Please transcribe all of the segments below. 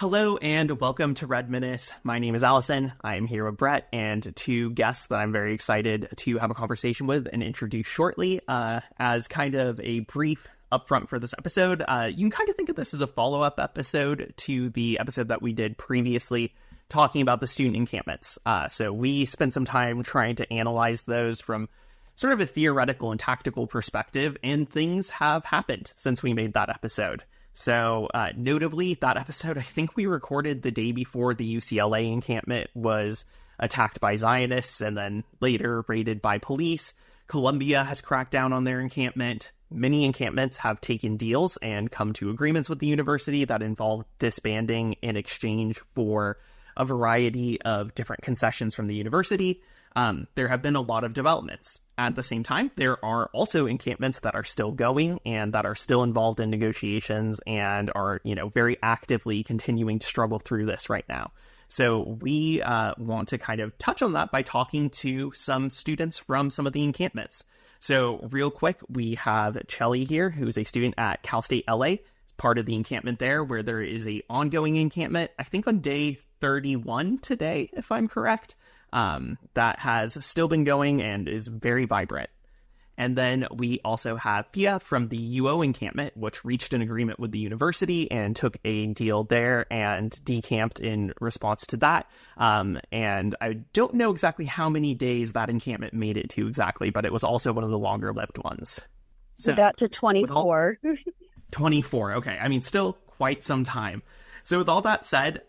Hello and welcome to Red Menace. My name is Alyson. I am here with Breht and two guests that I'm very excited to have a conversation with and introduce shortly. As kind of a brief upfront for this episode, you can kind of think of this as a follow-up episode to the episode that we did previously talking about the student encampments. So we spent some time trying to analyze those from sort of a theoretical and tactical perspective, and things have happened since we made that episode. So notably, that episode, I think we recorded the day before the UCLA encampment was attacked by Zionists and then later raided by police. Columbia has cracked down on their encampment. Many encampments have taken deals and come to agreements with the university that involve disbanding in exchange for a variety of different concessions from the university. There have been a lot of developments. At the same time, there are also encampments that are still going and that are still involved in negotiations and are, very actively continuing to struggle through this right now. So we want to kind of touch on that by talking to some students from some of the encampments. So real quick, we have Cheli here, who's a student at Cal State LA, part of the encampment there, where there is a ongoing encampment, I think on day 31 today, if I'm correct. That has still been going and is very vibrant. And then we also have Phia from the UO encampment, which reached an agreement with the university and took a deal there and decamped in response to that. And I don't know exactly how many days that encampment made it to exactly, but it was also one of the longer lived ones. So got to 24. 24. Okay. I mean, still quite some time. So with all that said,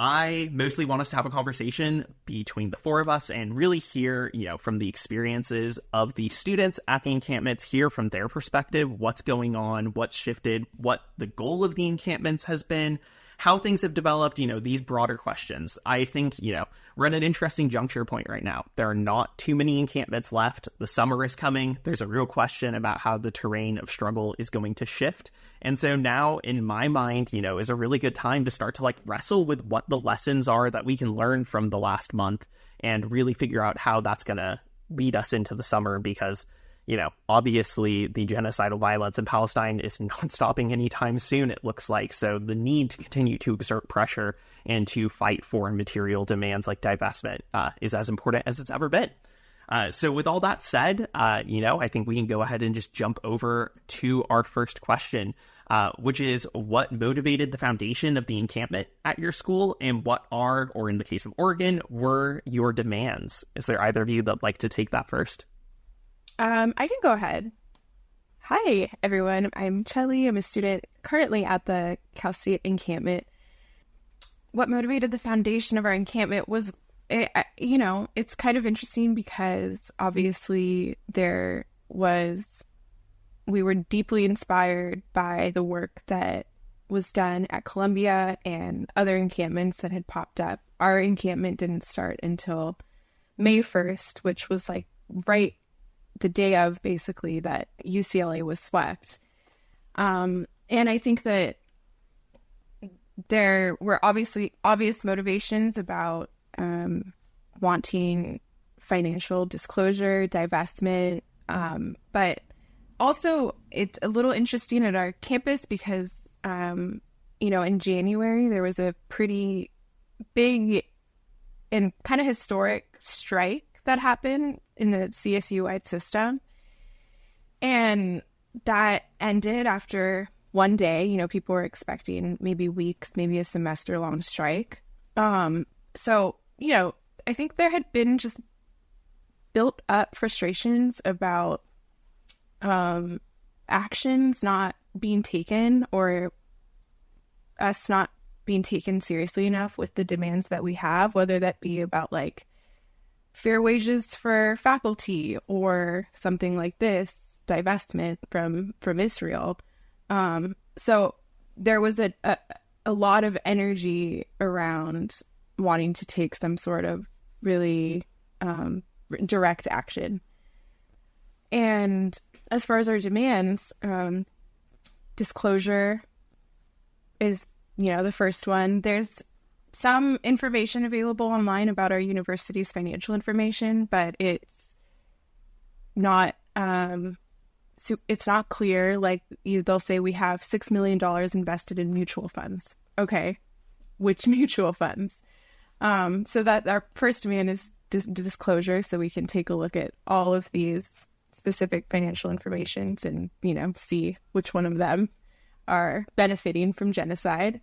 I mostly want us to have a conversation between the four of us and really hear, from the experiences of the students at the encampments, hear from their perspective, what's going on, what's shifted, what the goal of the encampments has been, how things have developed, these broader questions. I think, we're at an interesting juncture point right now. There are not too many encampments left. The summer is coming. There's a real question about how the terrain of struggle is going to shift. And so now, in my mind, is a really good time to start to wrestle with what the lessons are that we can learn from the last month and really figure out how that's going to lead us into the summer because, obviously the genocidal violence in Palestine is not stopping anytime soon, it looks like. So the need to continue to exert pressure and to fight for material demands like divestment is as important as it's ever been. So with all that said, I think we can go ahead and just jump over to our first question, which is what motivated the foundation of the encampment at your school and what are, or in the case of Oregon, were your demands? Is there either of you that'd like to take that first? I can go ahead. Hi, everyone. I'm Cheli. I'm a student currently at the Cal State encampment. What motivated the foundation of our encampment was, it's kind of interesting because obviously we were deeply inspired by the work that was done at Columbia and other encampments that had popped up. Our encampment didn't start until May 1st, which was right the day of basically that UCLA was swept. And I think that there were obvious motivations about wanting financial disclosure, divestment, but also it's a little interesting at our campus because, in January, there was a pretty big and kind of historic strike that happened in the CSU-wide system. And that ended after one day. People were expecting maybe weeks, maybe a semester-long strike. So, I think there had been just built up frustrations about actions not being taken or us not being taken seriously enough with the demands that we have, whether that be about fair wages for faculty or something like this, divestment from Israel. So there was a lot of energy around wanting to take some sort of really direct action. And as far as our demands, disclosure is, the first one. There's some information available online about our university's financial information, but it's not it's not clear. They'll say we have $6 million invested in mutual funds. okay, which mutual funds? So that our first demand is disclosure, so we can take a look at all of these specific financial informations and, see which one of them are benefiting from genocide.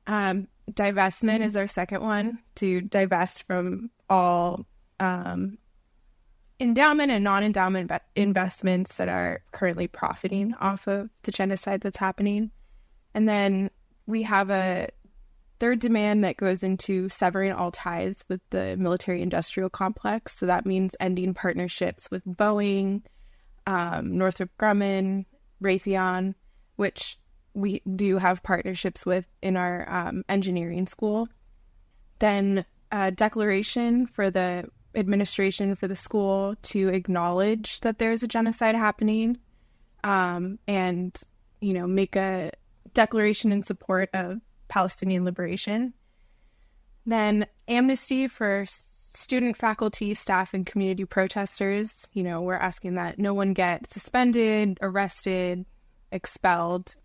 Divestment is our second one, to divest from all endowment and non-endowment investments that are currently profiting off of the genocide that's happening. And then we have a third demand that goes into severing all ties with the military-industrial complex. So that means ending partnerships with Boeing, Northrop Grumman, Raytheon, which we do have partnerships with in our engineering school. Then a declaration for the administration for the school to acknowledge that there's a genocide happening, and, make a declaration in support of Palestinian liberation. Then amnesty for student, faculty, staff, and community protesters. We're asking that no one get suspended, arrested, expelled.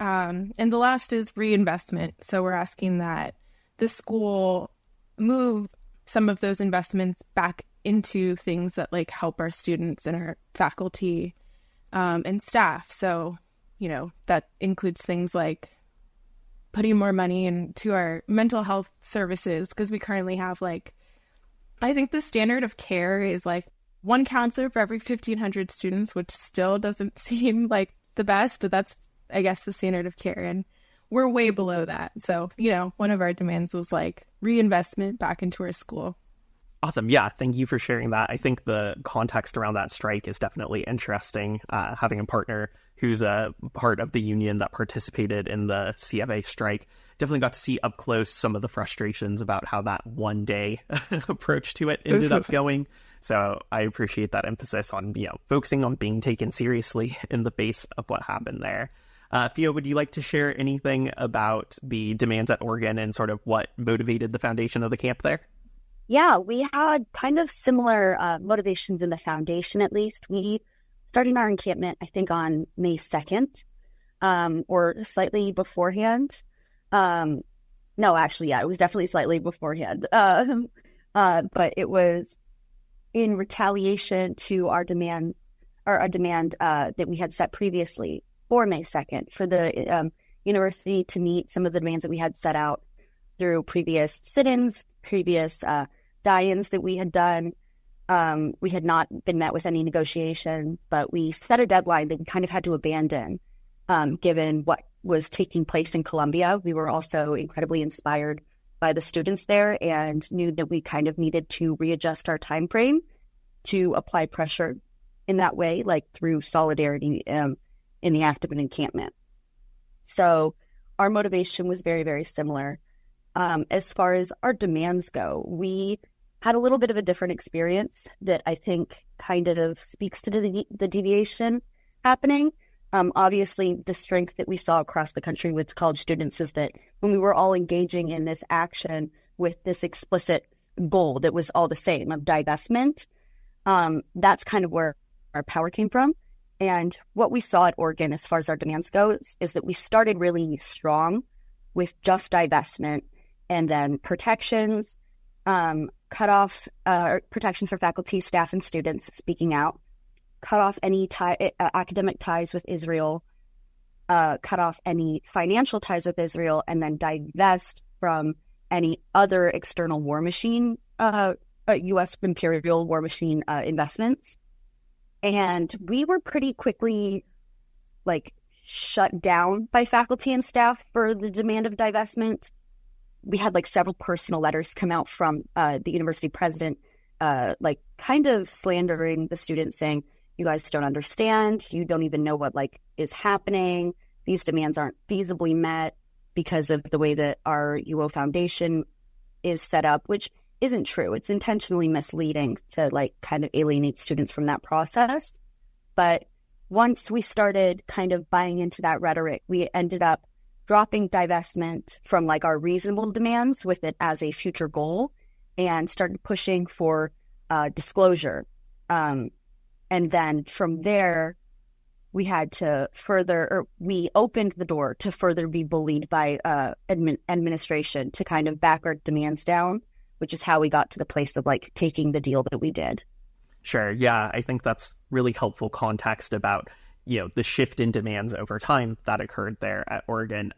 And the last is reinvestment. So we're asking that the school move some of those investments back into things that help our students and our faculty and staff. So, that includes things like putting more money into our mental health services, because we currently have I think the standard of care is one counselor for every 1,500 students, which still doesn't seem like the best, but that's, I guess, the standard of care. And we're way below that. So, one of our demands was reinvestment back into our school. Awesome. Yeah, thank you for sharing that. I think the context around that strike is definitely interesting. Having a partner who's a part of the union that participated in the CFA strike, definitely got to see up close some of the frustrations about how that one day approach to it ended up going. So I appreciate that emphasis on, focusing on being taken seriously in the face of what happened there. Phia, would you like to share anything about the demands at Oregon and sort of what motivated the foundation of the camp there? Yeah, we had kind of similar motivations in the foundation, at least. We started our encampment, I think, on May 2nd, or slightly beforehand. No, actually, yeah, it was definitely slightly beforehand. But it was in retaliation to our demand, or a demand that we had set previously for May 2nd, for the university to meet some of the demands that we had set out through previous sit-ins, previous die-ins that we had done. We had not been met with any negotiation, but we set a deadline that we kind of had to abandon, given what was taking place in Colombia. We were also incredibly inspired by the students there and knew that we kind of needed to readjust our time frame to apply pressure in that way, through solidarity in the act of an encampment. So our motivation was very, very similar. As far as our demands go, we had a little bit of a different experience that I think kind of speaks to the deviation happening. Obviously, the strength that we saw across the country with college students is that when we were all engaging in this action with this explicit goal that was all the same, of divestment, that's kind of where our power came from. And what we saw at Oregon as far as our demands go is that we started really strong with just divestment, and then protections, cut off protections for faculty, staff, and students speaking out, cut off any academic ties with Israel, cut off any financial ties with Israel, and then divest from any other external war machine, U.S. imperial war machine investments. And we were pretty quickly shut down by faculty and staff for the demand of divestment. We had several personal letters come out from the university president, kind of slandering the students, saying, "You guys don't understand. You don't even know what is happening. These demands aren't feasibly met because of the way that our UO foundation is set up," which isn't true. It's intentionally misleading to kind of alienate students from that process. But once we started kind of buying into that rhetoric, we ended up dropping divestment from our reasonable demands with it as a future goal, and started pushing for disclosure. And then from there, we had to we opened the door to further be bullied by administration to kind of back our demands down, which is how we got to the place of like taking the deal that we did. Sure. Yeah, I think that's really helpful context about, the shift in demands over time that occurred there at Oregon.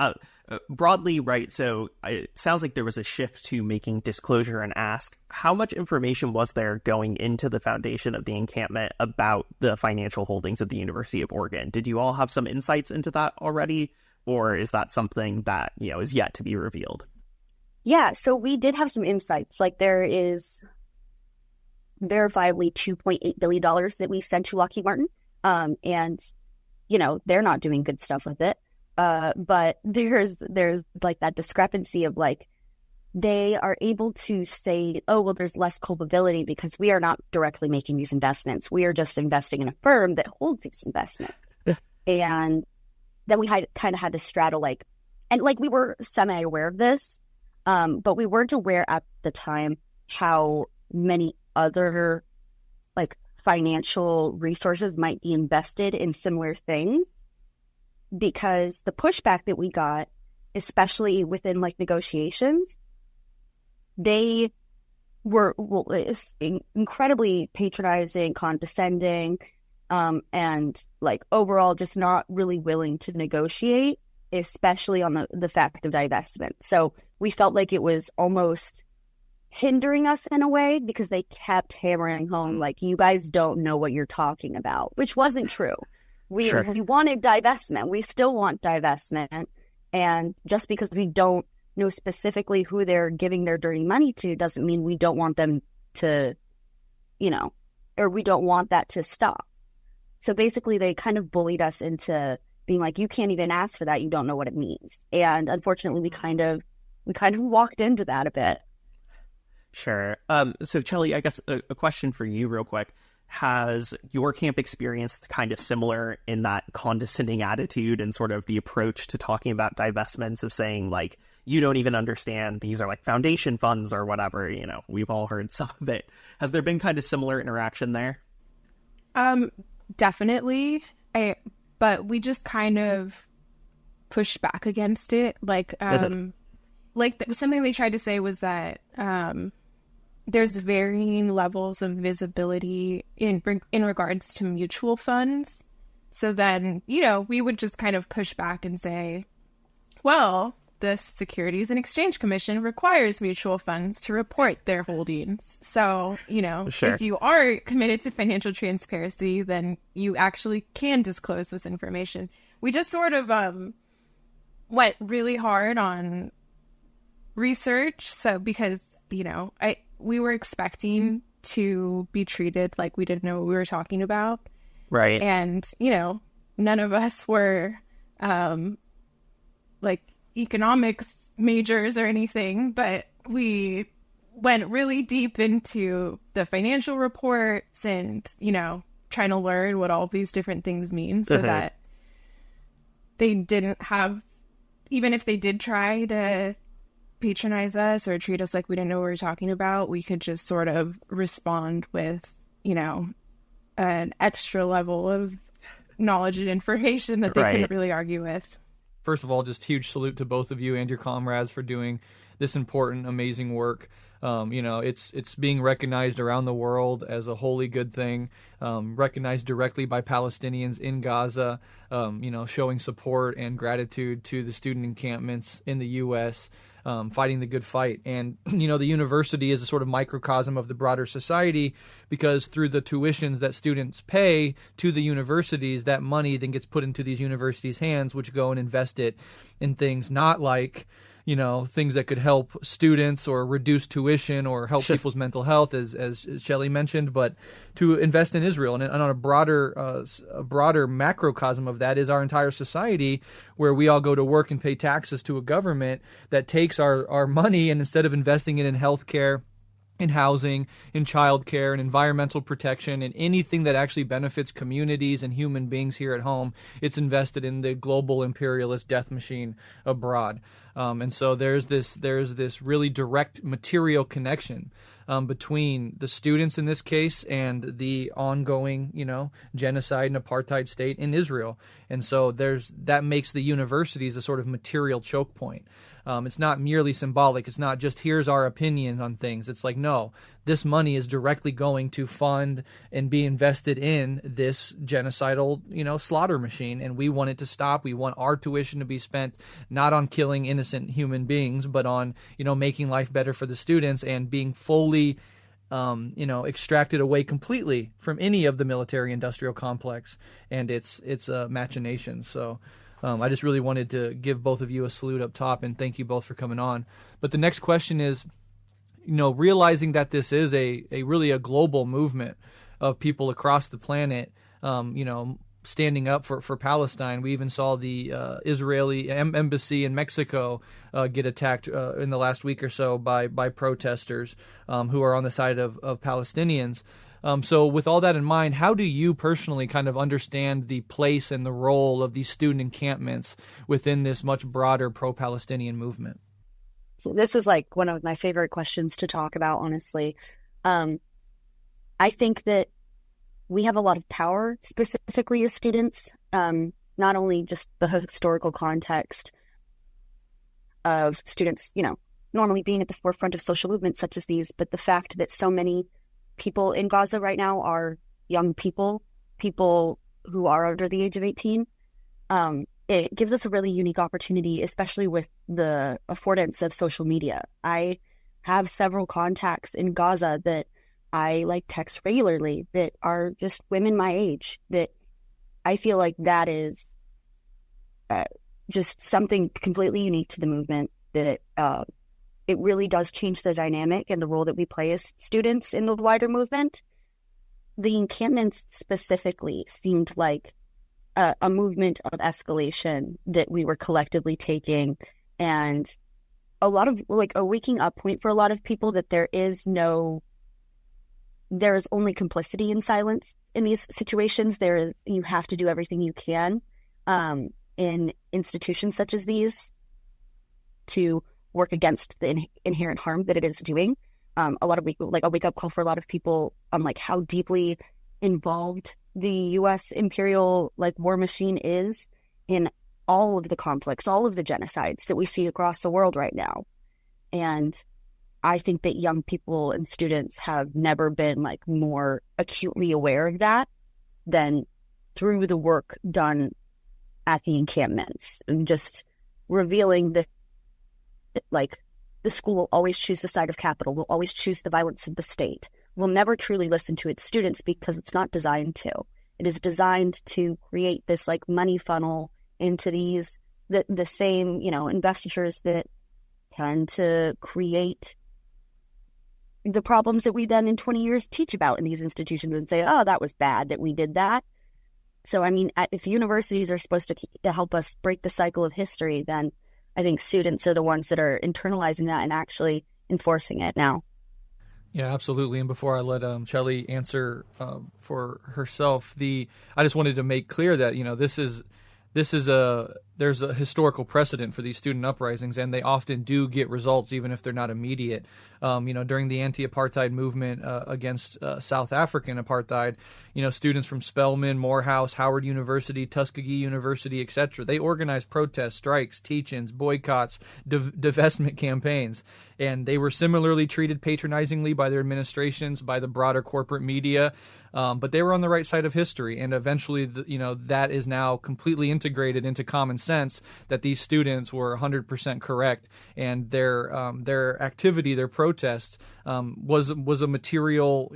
Broadly, right, so it sounds like there was a shift to making disclosure and ask. How much information was there going into the foundation of the encampment about the financial holdings of the University of Oregon? Did you all have some insights into that already, or is that something that, is yet to be revealed? Yeah, so we did have some insights. Like there is verifiably $2.8 billion that we sent to Lockheed Martin. And, they're not doing good stuff with it. But there's like that discrepancy of like, they are able to say, oh, well, there's less culpability because we are not directly making these investments. We are just investing in a firm that holds these investments. And then we kind of had to straddle we were semi-aware of this, but we weren't aware at the time how many other financial resources might be invested in similar things, because the pushback that we got, especially within negotiations, they were incredibly patronizing, condescending, and overall just not really willing to negotiate, especially on the fact of divestment. So we felt like it was almost hindering us in a way because they kept hammering home, you guys don't know what you're talking about, which wasn't true. We wanted divestment. We still want divestment. And just because we don't know specifically who they're giving their dirty money to doesn't mean we don't want them to, or we don't want that to stop. So basically they kind of bullied us into being like, you can't even ask for that. You don't know what it means. And unfortunately we kind of walked into that a bit. Sure. So Cheli, I guess a question for you real quick. Has your camp experienced kind of similar in that condescending attitude and sort of the approach to talking about divestments of saying you don't even understand, these are foundation funds or whatever, we've all heard some of it. Has there been kind of similar interaction there? Definitely. But we just kind of pushed back against it. Something they tried to say was that, there's varying levels of visibility in regards to mutual funds. So then, we would just kind of push back and say, well, the Securities and Exchange Commission requires mutual funds to report their holdings. So, Sure. If you are committed to financial transparency, then you actually can disclose this information. We just sort of went really hard on research. So because, we were expecting to be treated like we didn't know what we were talking about. Right. And, none of us were economics majors or anything, but we went really deep into the financial reports and, trying to learn what all these different things mean so that they didn't have, even if they did try to patronize us or treat us like we didn't know what we were talking about, we could just sort of respond with, an extra level of knowledge and information that they couldn't really argue with. First of all, just huge salute to both of you and your comrades for doing this important, amazing work. It's being recognized around the world as a wholly good thing, recognized directly by Palestinians in Gaza, showing support and gratitude to the student encampments in the U.S., fighting the good fight. And, the university is a sort of microcosm of the broader society because through the tuitions that students pay to the universities, that money then gets put into these universities' hands, which go and invest it in things not like, things that could help students or reduce tuition or help people's mental health, as Cheli mentioned, but to invest in Israel. And on a broader macrocosm of that is our entire society, where we all go to work and pay taxes to a government that takes our money, and instead of investing it in healthcare, in housing, in childcare, in environmental protection, and anything that actually benefits communities and human beings here at home, it's invested in the global imperialist death machine abroad. And so there's this really direct material connection between the students in this case and the ongoing, genocide and apartheid state in Israel. And so that makes the universities a sort of material choke point. It's not merely symbolic. It's not just here's our opinion on things. It's like, no, this money is directly going to fund and be invested in this genocidal, slaughter machine. And we want it to stop. We want our tuition to be spent not on killing innocent human beings, but on, making life better for the students and being fully, extracted away completely from any of the military industrial complex and its machinations. So I just really wanted to give both of you a salute up top and thank you both for coming on. But the next question is, realizing that this is a really a global movement of people across the planet, standing up for Palestine. We even saw the Israeli embassy in Mexico get attacked in the last week or so by protesters who are on the side of Palestinians. So with all that in mind, how do you personally kind of understand the place and the role of these student encampments within this much broader pro-Palestinian movement? So this is like one of my favorite questions to talk about, honestly. I think that we have a lot of power, specifically as students, not only just the historical context of students, normally being at the forefront of social movements such as these, but the fact that so many people in Gaza right now are young people who are under the age of 18. It gives us a really unique opportunity, especially with the affordance of social media. I have several contacts in Gaza that I text regularly that are just women my age, that I feel like that is just something completely unique to the movement, that it really does change the dynamic and the role that we play as students in the wider movement. The encampments specifically seemed like a movement of escalation that we were collectively taking, and a lot of a waking up point for a lot of people that there is only complicity in silence in these situations. You have to do everything you can in institutions such as these to work against the inherent harm that it is doing. A wake up call for a lot of people on how deeply involved the U.S. imperial war machine is in all of the conflicts, all of the genocides that we see across the world right now. And I think that young people and students have never been more acutely aware of that than through the work done at the encampments, and just revealing that the school will always choose the side of capital, will always choose the violence of the state, will never truly listen to its students because it's not designed to. It is designed to create this money funnel into these the same investitures that tend to create the problems that we then in 20 years teach about in these institutions and say, oh, that was bad that we did that. So I mean, if universities are supposed to help us break the cycle of history, then I think students are the ones that are internalizing that and actually enforcing it now. Yeah, absolutely. And before I let Cheli answer for herself, I just wanted to make clear that there's a historical precedent for these student uprisings, and they often do get results even if they're not immediate. During the anti-apartheid movement against South African apartheid, students from Spelman, Morehouse, Howard University, Tuskegee University, etc., they organized protests, strikes, teach-ins, boycotts, divestment campaigns, and they were similarly treated patronizingly by their administrations, by the broader corporate media. But they were on the right side of history, and eventually, that is now completely integrated into common sense that these students were 100% correct, and their activity, their protest, was a material,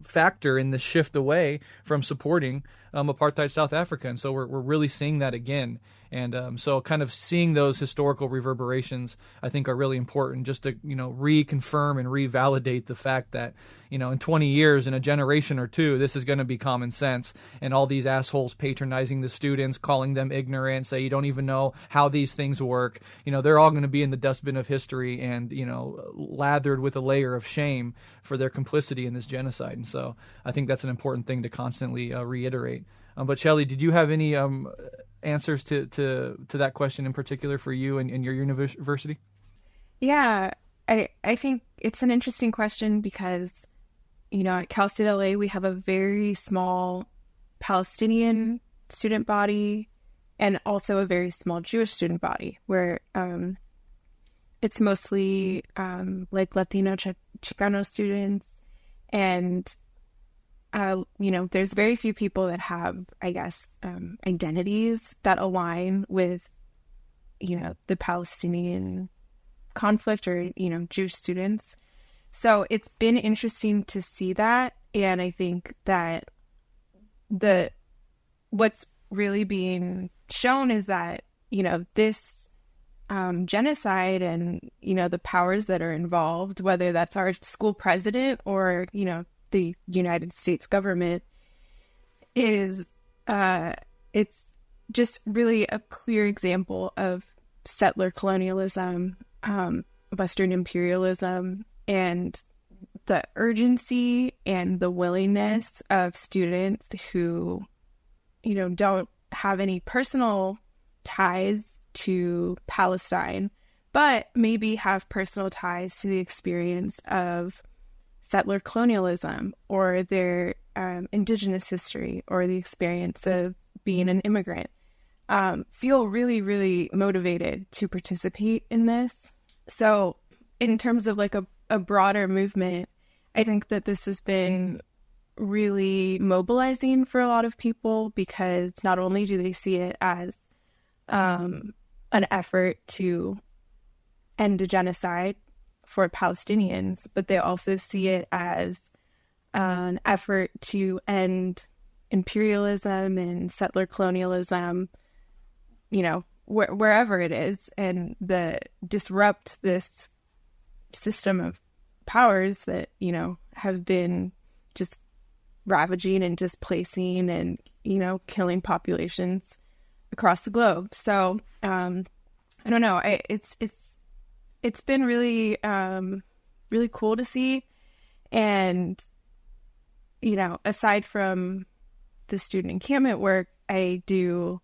factor in the shift away from supporting apartheid South Africa, and so we're really seeing that again. And so kind of seeing those historical reverberations, I think, are really important just to, reconfirm and revalidate the fact that, in 20 years, in a generation or two, this is going to be common sense. And all these assholes patronizing the students, calling them ignorant, say you don't even know how these things work, they're all going to be in the dustbin of history and, lathered with a layer of shame for their complicity in this genocide. And so I think that's an important thing to constantly reiterate. But Cheli, did you have any answers to that question in particular for you and your university? Yeah, I think it's an interesting question because, at Cal State LA, we have a very small Palestinian student body and also a very small Jewish student body where it's mostly like Latino Chicano students. And, there's very few people that have, I guess, identities that align with, the Palestinian conflict or, Jewish students. So it's been interesting to see that. And I think that what's really being shown is that, this genocide and, the powers that are involved, whether that's our school president or, the United States government, is it's just really a clear example of settler colonialism, Western imperialism, and the urgency and the willingness of students who, don't have any personal ties to Palestine, but maybe have personal ties to the experience of settler colonialism or their indigenous history or the experience of being an immigrant, feel really, really motivated to participate in this. So in terms of like a broader movement, I think that this has been really mobilizing for a lot of people because not only do they see it as an effort to end a genocide for Palestinians, but they also see it as an effort to end imperialism and settler colonialism, wherever it is, and disrupt this system of powers that, have been just ravaging and displacing and, killing populations across the globe. So, I don't know. It's been really, really cool to see. And, aside from the student encampment work, I do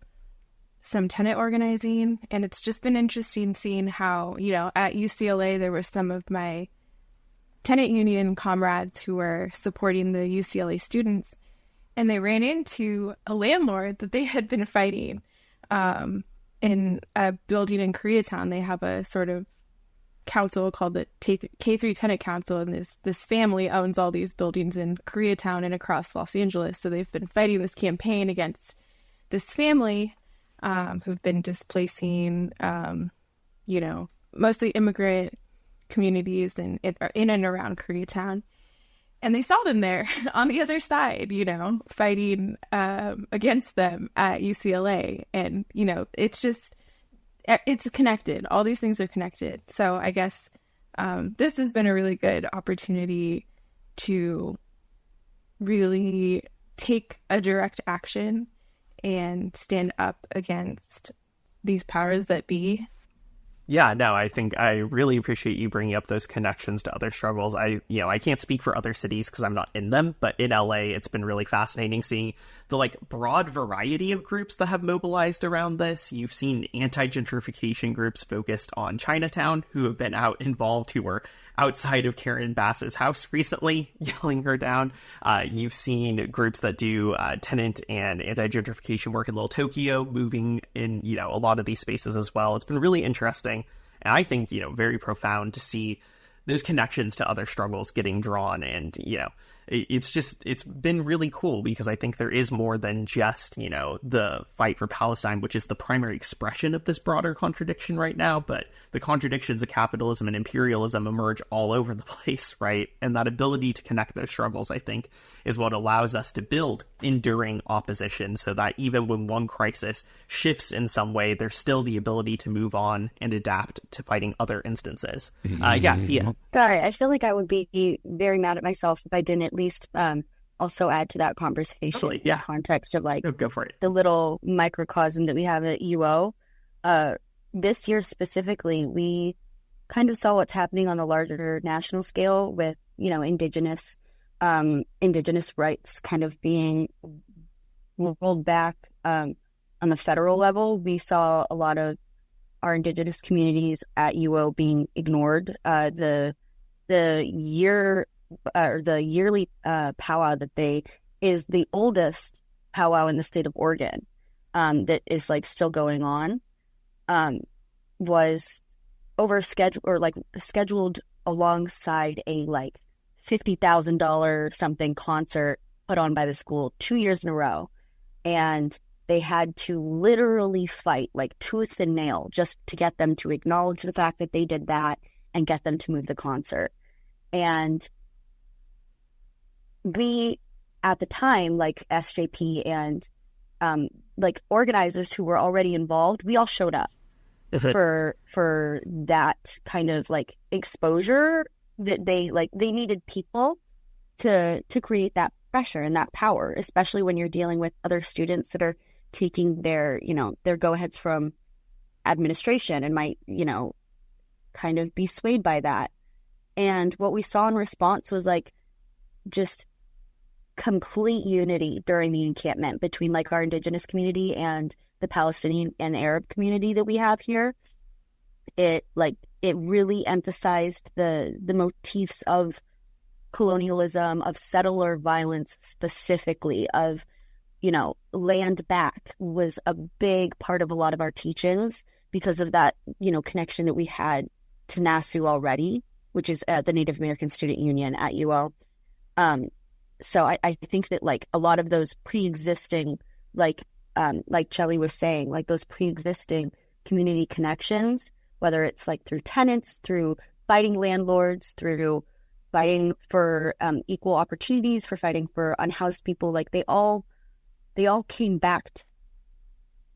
some tenant organizing, and it's just been interesting seeing how, at UCLA, there were some of my tenant union comrades who were supporting the UCLA students, and they ran into a landlord that they had been fighting in a building in Koreatown. They have a sort of council called the K3 Tenant Council, and this family owns all these buildings in Koreatown and across Los Angeles. So they've been fighting this campaign against this family who've been displacing, mostly immigrant communities in and around Koreatown. And they saw them there on the other side, fighting against them at UCLA. And, it's connected. All these things are connected. So I guess this has been a really good opportunity to really take a direct action and stand up against these powers that be. Yeah, no, I think I really appreciate you bringing up those connections to other struggles. I can't speak for other cities because I'm not in them, but in LA, it's been really fascinating seeing the broad variety of groups that have mobilized around this. You've seen anti-gentrification groups focused on Chinatown who have been involved, who were outside of Karen Bass's house recently, yelling her down. You've seen groups that do tenant and anti-gentrification work in Little Tokyo, moving in, a lot of these spaces as well. It's been really interesting. And I think, very profound to see those connections to other struggles getting drawn. And, it's been really cool because I think there is more than just, the fight for Palestine, which is the primary expression of this broader contradiction right now. But the contradictions of capitalism and imperialism emerge all over the place, right? And that ability to connect those struggles, I think, is what allows us to build enduring opposition so that even when one crisis shifts in some way, there's still the ability to move on and adapt to fighting other instances. Phia. Sorry, I feel like I would be very mad at myself if I didn't at least also add to that conversation. Totally, yeah. In the context of Go for it. The little microcosm that we have at UO. This year specifically, we kind of saw what's happening on the larger national scale with, indigenous rights kind of being rolled back. on the federal level, we saw a lot of our Indigenous communities at UO being ignored. The yearly powwow is the oldest powwow in the state of Oregon, that is like still going on, was scheduled alongside a like $50,000 something concert put on by the school 2 years in a row. And they had to literally fight like tooth and nail just to get them to acknowledge the fact that they did that and get them to move the concert. And we, at the time, like SJP and like organizers who were already involved, we all showed up for that kind of like exposure, that they needed people to create that pressure and that power, especially when you're dealing with other students that are taking their go-aheads from administration and might, kind of be swayed by that. And what we saw in response was like just complete unity during the encampment between like our Indigenous community and the Palestinian and Arab community that we have here. It really emphasized the motifs of colonialism, of settler violence specifically, of, land back was a big part of a lot of our teachings because of that, connection that we had to NASU already, which is the Native American Student Union at UL. So I think that like a lot of those pre-existing, like Cheli was saying, like those pre-existing community connections, whether it's like through tenants, through fighting landlords, through fighting for equal opportunities, for fighting for unhoused people, like they all came back to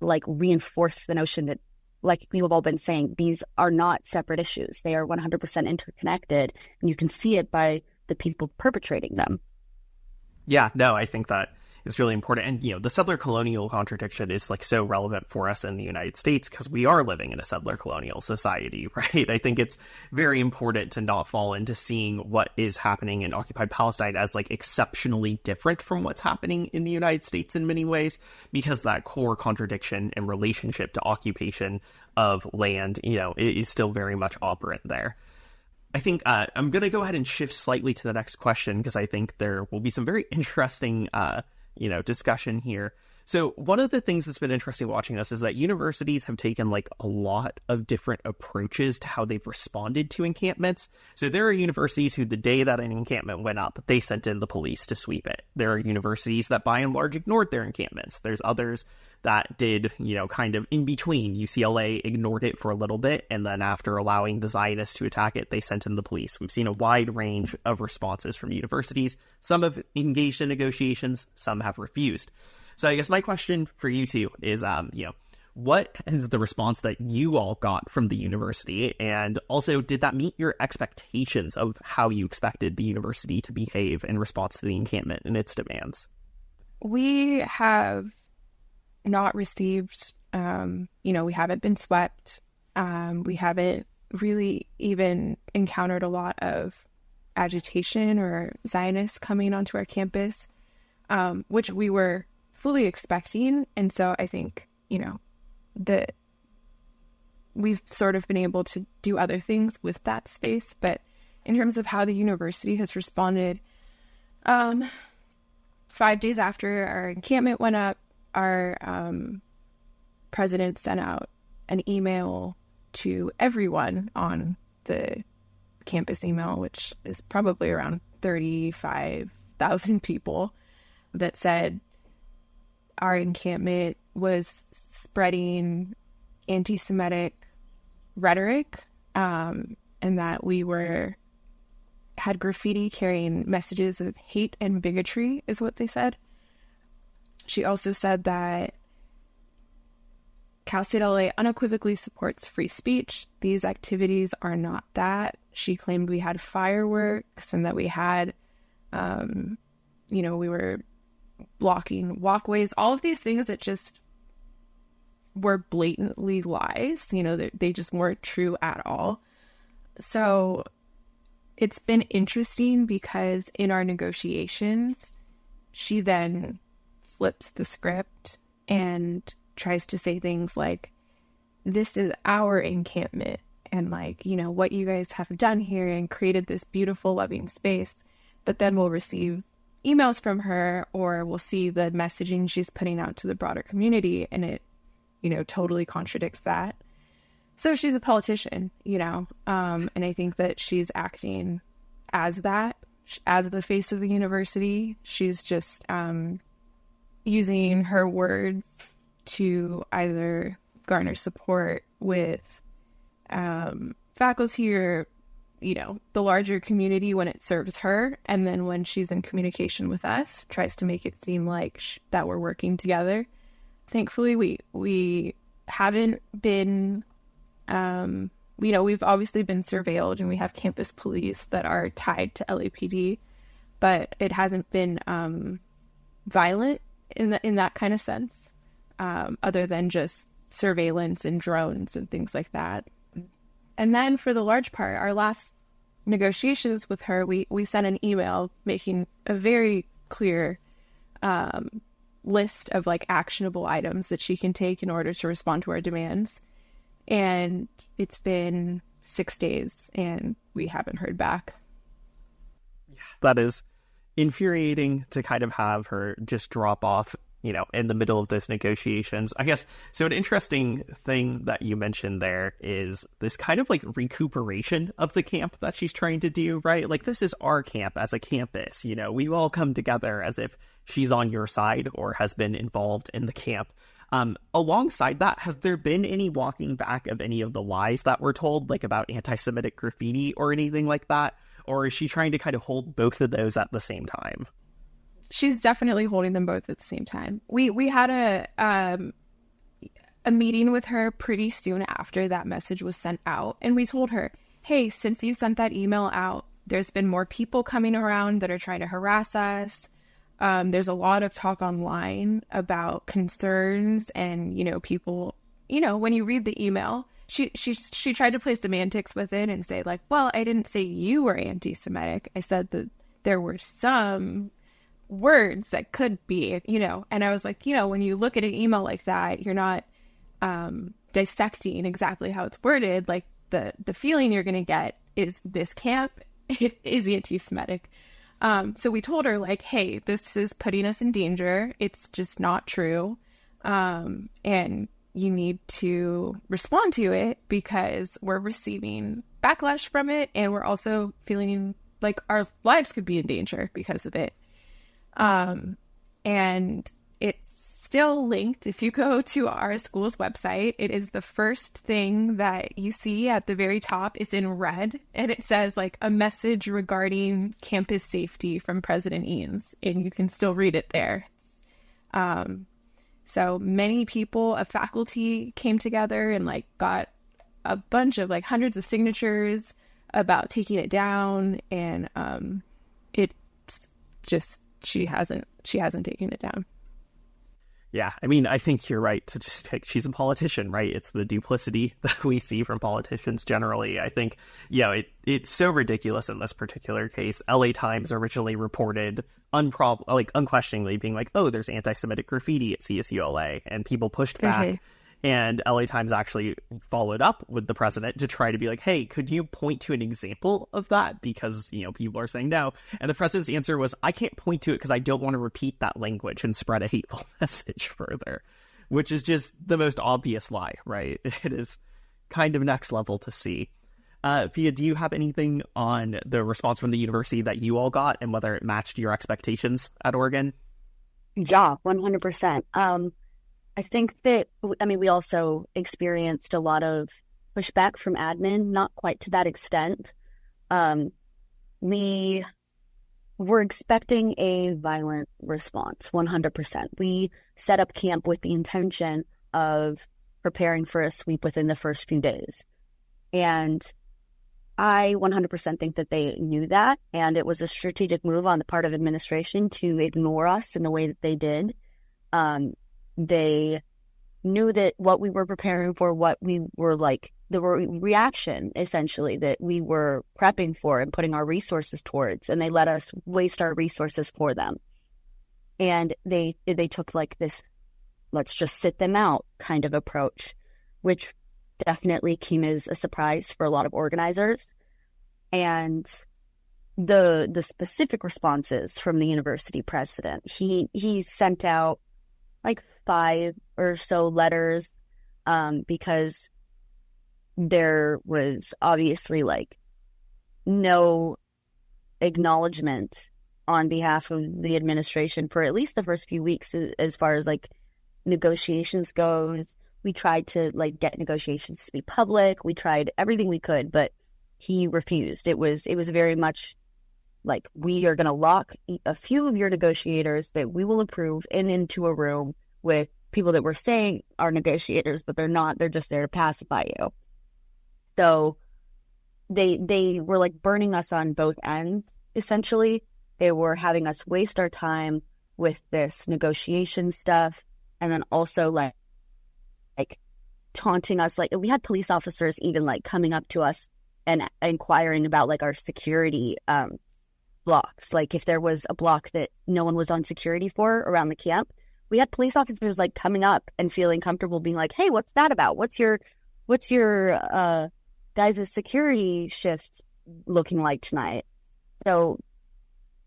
like reinforce the notion that, like we've all been saying, these are not separate issues. They are 100% interconnected, and you can see it by the people perpetrating them. Yeah, no, I think that is really important. And, the settler colonial contradiction is like so relevant for us in the United States because we are living in a settler colonial society, right? I think it's very important to not fall into seeing what is happening in occupied Palestine as like exceptionally different from what's happening in the United States in many ways, because that core contradiction and relationship to occupation of land, is still very much operant there. I think I'm going to go ahead and shift slightly to the next question because I think there will be some very interesting discussion here. So one of the things that's been interesting watching us is that universities have taken like a lot of different approaches to how they've responded to encampments. So there are universities who, the day that an encampment went up, they sent in the police to sweep it. There are universities that by and large ignored their encampments. There's others that did, kind of in between. UCLA ignored it for a little bit, and then after allowing the Zionists to attack it, they sent in the police. We've seen a wide range of responses from universities. Some have engaged in negotiations, some have refused. So I guess my question for you two is, what is the response that you all got from the university? And also, did that meet your expectations of how you expected the university to behave in response to the encampment and its demands? We have not received, we haven't been swept. We haven't really even encountered a lot of agitation or Zionists coming onto our campus, which we were fully expecting. And so I think, that we've sort of been able to do other things with that space. But in terms of how the university has responded, 5 days after our encampment went up, our president sent out an email to everyone on the campus email, which is probably around 35,000 people, that said our encampment was spreading anti-Semitic rhetoric, and that we had graffiti carrying messages of hate and bigotry, is what they said. She also said that Cal State LA unequivocally supports free speech. These activities are not that. She claimed we had fireworks and that we had, we were blocking walkways, all of these things that just were blatantly lies, they just weren't true at all. So it's been interesting because in our negotiations, she then flips the script and tries to say things like, this is our encampment, and like, you know, what you guys have done here and created this beautiful, loving space. But then we'll receive emails from her, or we'll see the messaging she's putting out to the broader community, and it, you know, totally contradicts that. So she's a politician, you know, and I think that she's acting as that, as the face of the university. She's just using her words to either garner support with faculty or, you know, the larger community when it serves her. And then when she's in communication with us, tries to make it seem like that we're working together. Thankfully, we haven't been, you know, we've obviously been surveilled, and we have campus police that are tied to LAPD, but it hasn't been violent in that kind of sense, other than just surveillance and drones and things like that. And then for the large part, our last negotiations with her, we sent an email making a very clear list of like actionable items that she can take in order to respond to our demands. And it's been 6 days and we haven't heard back. Yeah, that is infuriating to kind of have her just drop off, you know, in the middle of those negotiations. I guess, so an interesting thing that you mentioned there is this kind of like recuperation of the camp that she's trying to do, right? Like, this is our camp as a campus, you know, we all come together as if she's on your side or has been involved in the camp. Alongside that, has there been any walking back of any of the lies that were told, like about anti-Semitic graffiti or anything like that? Or is she trying to kind of hold both of those at the same time? She's definitely holding them both at the same time. We had a meeting with her pretty soon after that message was sent out. And we told her, hey, since you sent that email out, there's been more people coming around that are trying to harass us. There's a lot of talk online about concerns and, you know, people, you know, when you read the email, she tried to play semantics with it and say like, well, I didn't say you were anti-Semitic. I said that there were some words that could be, you know, and I was like, you know, when you look at an email like that, you're not dissecting exactly how it's worded. Like the feeling you're going to get is this camp is anti-Semitic. So we told her like, hey, this is putting us in danger. It's just not true. And you need to respond to it because we're receiving backlash from it. And we're also feeling like our lives could be in danger because of it. And it's still linked. If you go to our school's website, it is the first thing that you see at the very top. It's in red and it says like a message regarding campus safety from President Eames, and you can still read it there. So many people of faculty came together and like got a bunch of like hundreds of signatures about taking it down. And, it's just, she hasn't taken it down. Yeah, I mean, I think you're right to just pick, she's a politician, right? It's the duplicity that we see from politicians generally. I think, you know, it's so ridiculous in this particular case. LA Times originally reported unquestioningly being like, oh, there's anti-Semitic graffiti at CSULA, and people pushed back. Mm-hmm. And LA Times actually followed up with the president to try to be like, hey, could you point to an example of that? Because, you know, people are saying no. And the president's answer was, I can't point to it because I don't want to repeat that language and spread a hateful message further, which is just the most obvious lie, right? It is kind of next level to see. Phia, do you have anything on the response from the university that you all got and whether it matched your expectations at Oregon? Yeah, 100%. I think that, I mean, we also experienced a lot of pushback from admin, not quite to that extent. We were expecting a violent response, 100%. We set up camp with the intention of preparing for a sweep within the first few days. And I 100% think that they knew that, and it was a strategic move on the part of administration to ignore us in the way that they did. They knew that what we were preparing for, what we were like, the reaction essentially that we were prepping for and putting our resources towards, and they let us waste our resources for them. And they took like this let's just sit them out kind of approach, which definitely came as a surprise for a lot of organizers. And the specific responses from the university president, he sent out like 5 or so letters, because there was obviously like no acknowledgement on behalf of the administration for at least the first few weeks as far as like negotiations goes. We tried to like get negotiations to be public. We tried everything we could, but he refused. It was very much like, we are going to lock a few of your negotiators that we will approve into a room with people that we're saying are negotiators, but they're not. They're just there to pacify you. So they were like burning us on both ends, essentially. They were having us waste our time with this negotiation stuff, and then also like taunting us. Like, we had police officers even like coming up to us and inquiring about like our security blocks. Like, if there was a block that no one was on security for around the camp, we had police officers like coming up and feeling comfortable being like, hey, what's that about? What's your guys' security shift looking like tonight? So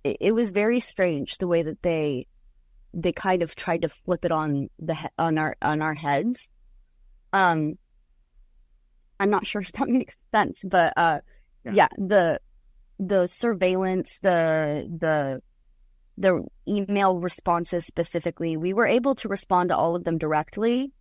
it was very strange the way that they kind of tried to flip it on our heads. I'm not sure if that makes sense, but yeah, the surveillance, the email responses specifically, we were able to respond to all of them directly,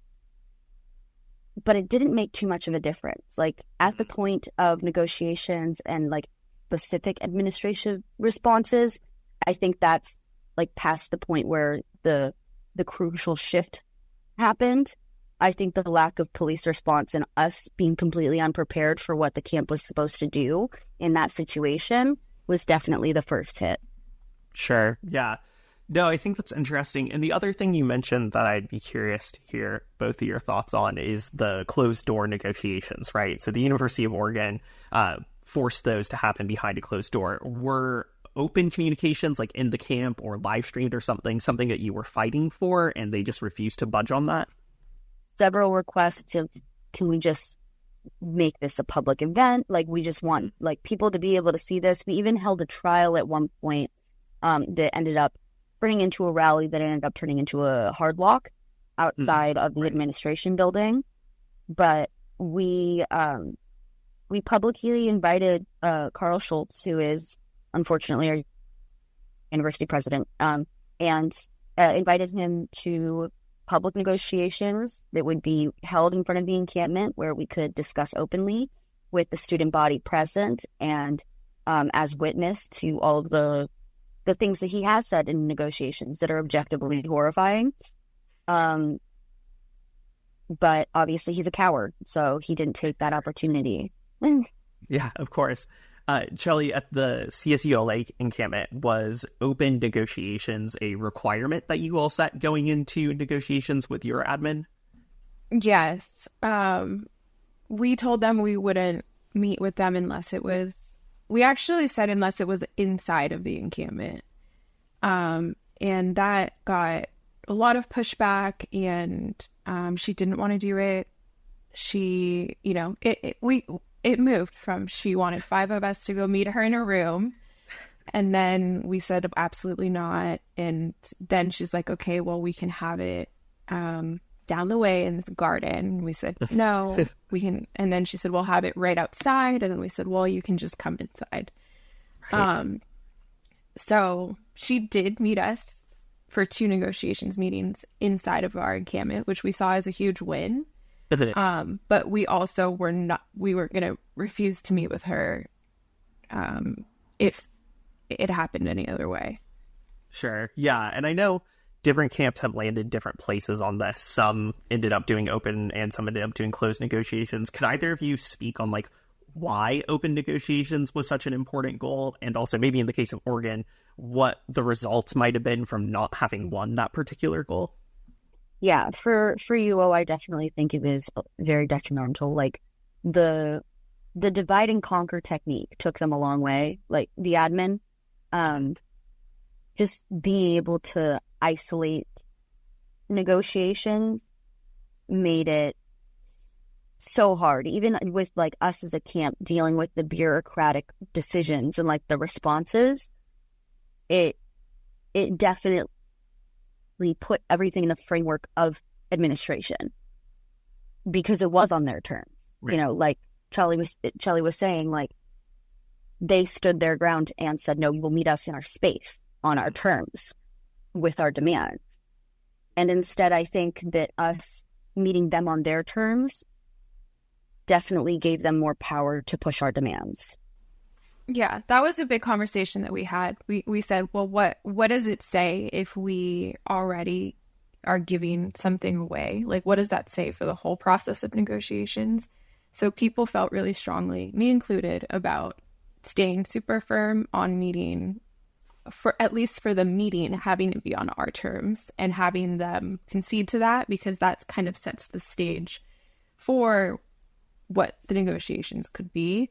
but it didn't make too much of a difference. Like, at the point of negotiations and like specific administrative responses, I think that's like past the point where the crucial shift happened. I think the lack of police response and us being completely unprepared for what the camp was supposed to do in that situation was definitely the first hit. Sure. Yeah. No, I think that's interesting. And the other thing you mentioned that I'd be curious to hear both of your thoughts on is the closed door negotiations, right? So the University of Oregon forced those to happen behind a closed door. Were open communications like in the camp or live streamed or something that you were fighting for, and they just refused to budge on that? Several requests of, can we just make this a public event? Like, we just want like people to be able to see this. We even held a trial at one point that ended up turning into a rally that ended up turning into a hard lock outside of the administration building. But we publicly invited Carl Schultz, who is unfortunately our university president, and invited him to public negotiations that would be held in front of the encampment, where we could discuss openly with the student body present and as witness to all of the things that he has said in negotiations that are objectively horrifying. But obviously he's a coward, so he didn't take that opportunity. Yeah, of course. Cheli, at the CSULA encampment, was open negotiations a requirement that you all set going into negotiations with your admin? Yes. We told them we wouldn't meet with them unless it was, we actually said unless it was inside of the encampment. And that got a lot of pushback, and she didn't want to do it. She, it moved from, she wanted 5 of us to go meet her in a room, and then we said absolutely not. And then she's like, okay, well, we can have it down the way in this garden. We said, no, we can. And then she said, we'll have it right outside. And then we said, well, you can just come inside. Right. So she did meet us for 2 negotiations meetings inside of our encampment, which we saw as a huge win. But we also were going to refuse to meet with her if it happened any other way. Sure. Yeah. And I know different camps have landed different places on this. Some ended up doing open and some ended up doing closed negotiations. Could either of you speak on like why open negotiations was such an important goal? And also maybe in the case of Oregon, what the results might have been from not having won that particular goal? Yeah, for UO, I definitely think it is very detrimental. Like, the divide and conquer technique took them a long way. Like, the admin, just being able to isolate negotiations made it so hard, even with like us as a camp dealing with the bureaucratic decisions and like the responses. It definitely put everything in the framework of administration because it was on their terms. Right. You know, like Cheli was saying, like they stood their ground and said, no, you will meet us in our space on our terms with our demands. And instead, I think that us meeting them on their terms definitely gave them more power to push our demands. Yeah, that was a big conversation that we had. We said, well, what does it say if we already are giving something away? Like, what does that say for the whole process of negotiations? So people felt really strongly, me included, about staying super firm on meeting, for at least for the meeting, having it be on our terms and having them concede to that, because that kind of sets the stage for what the negotiations could be.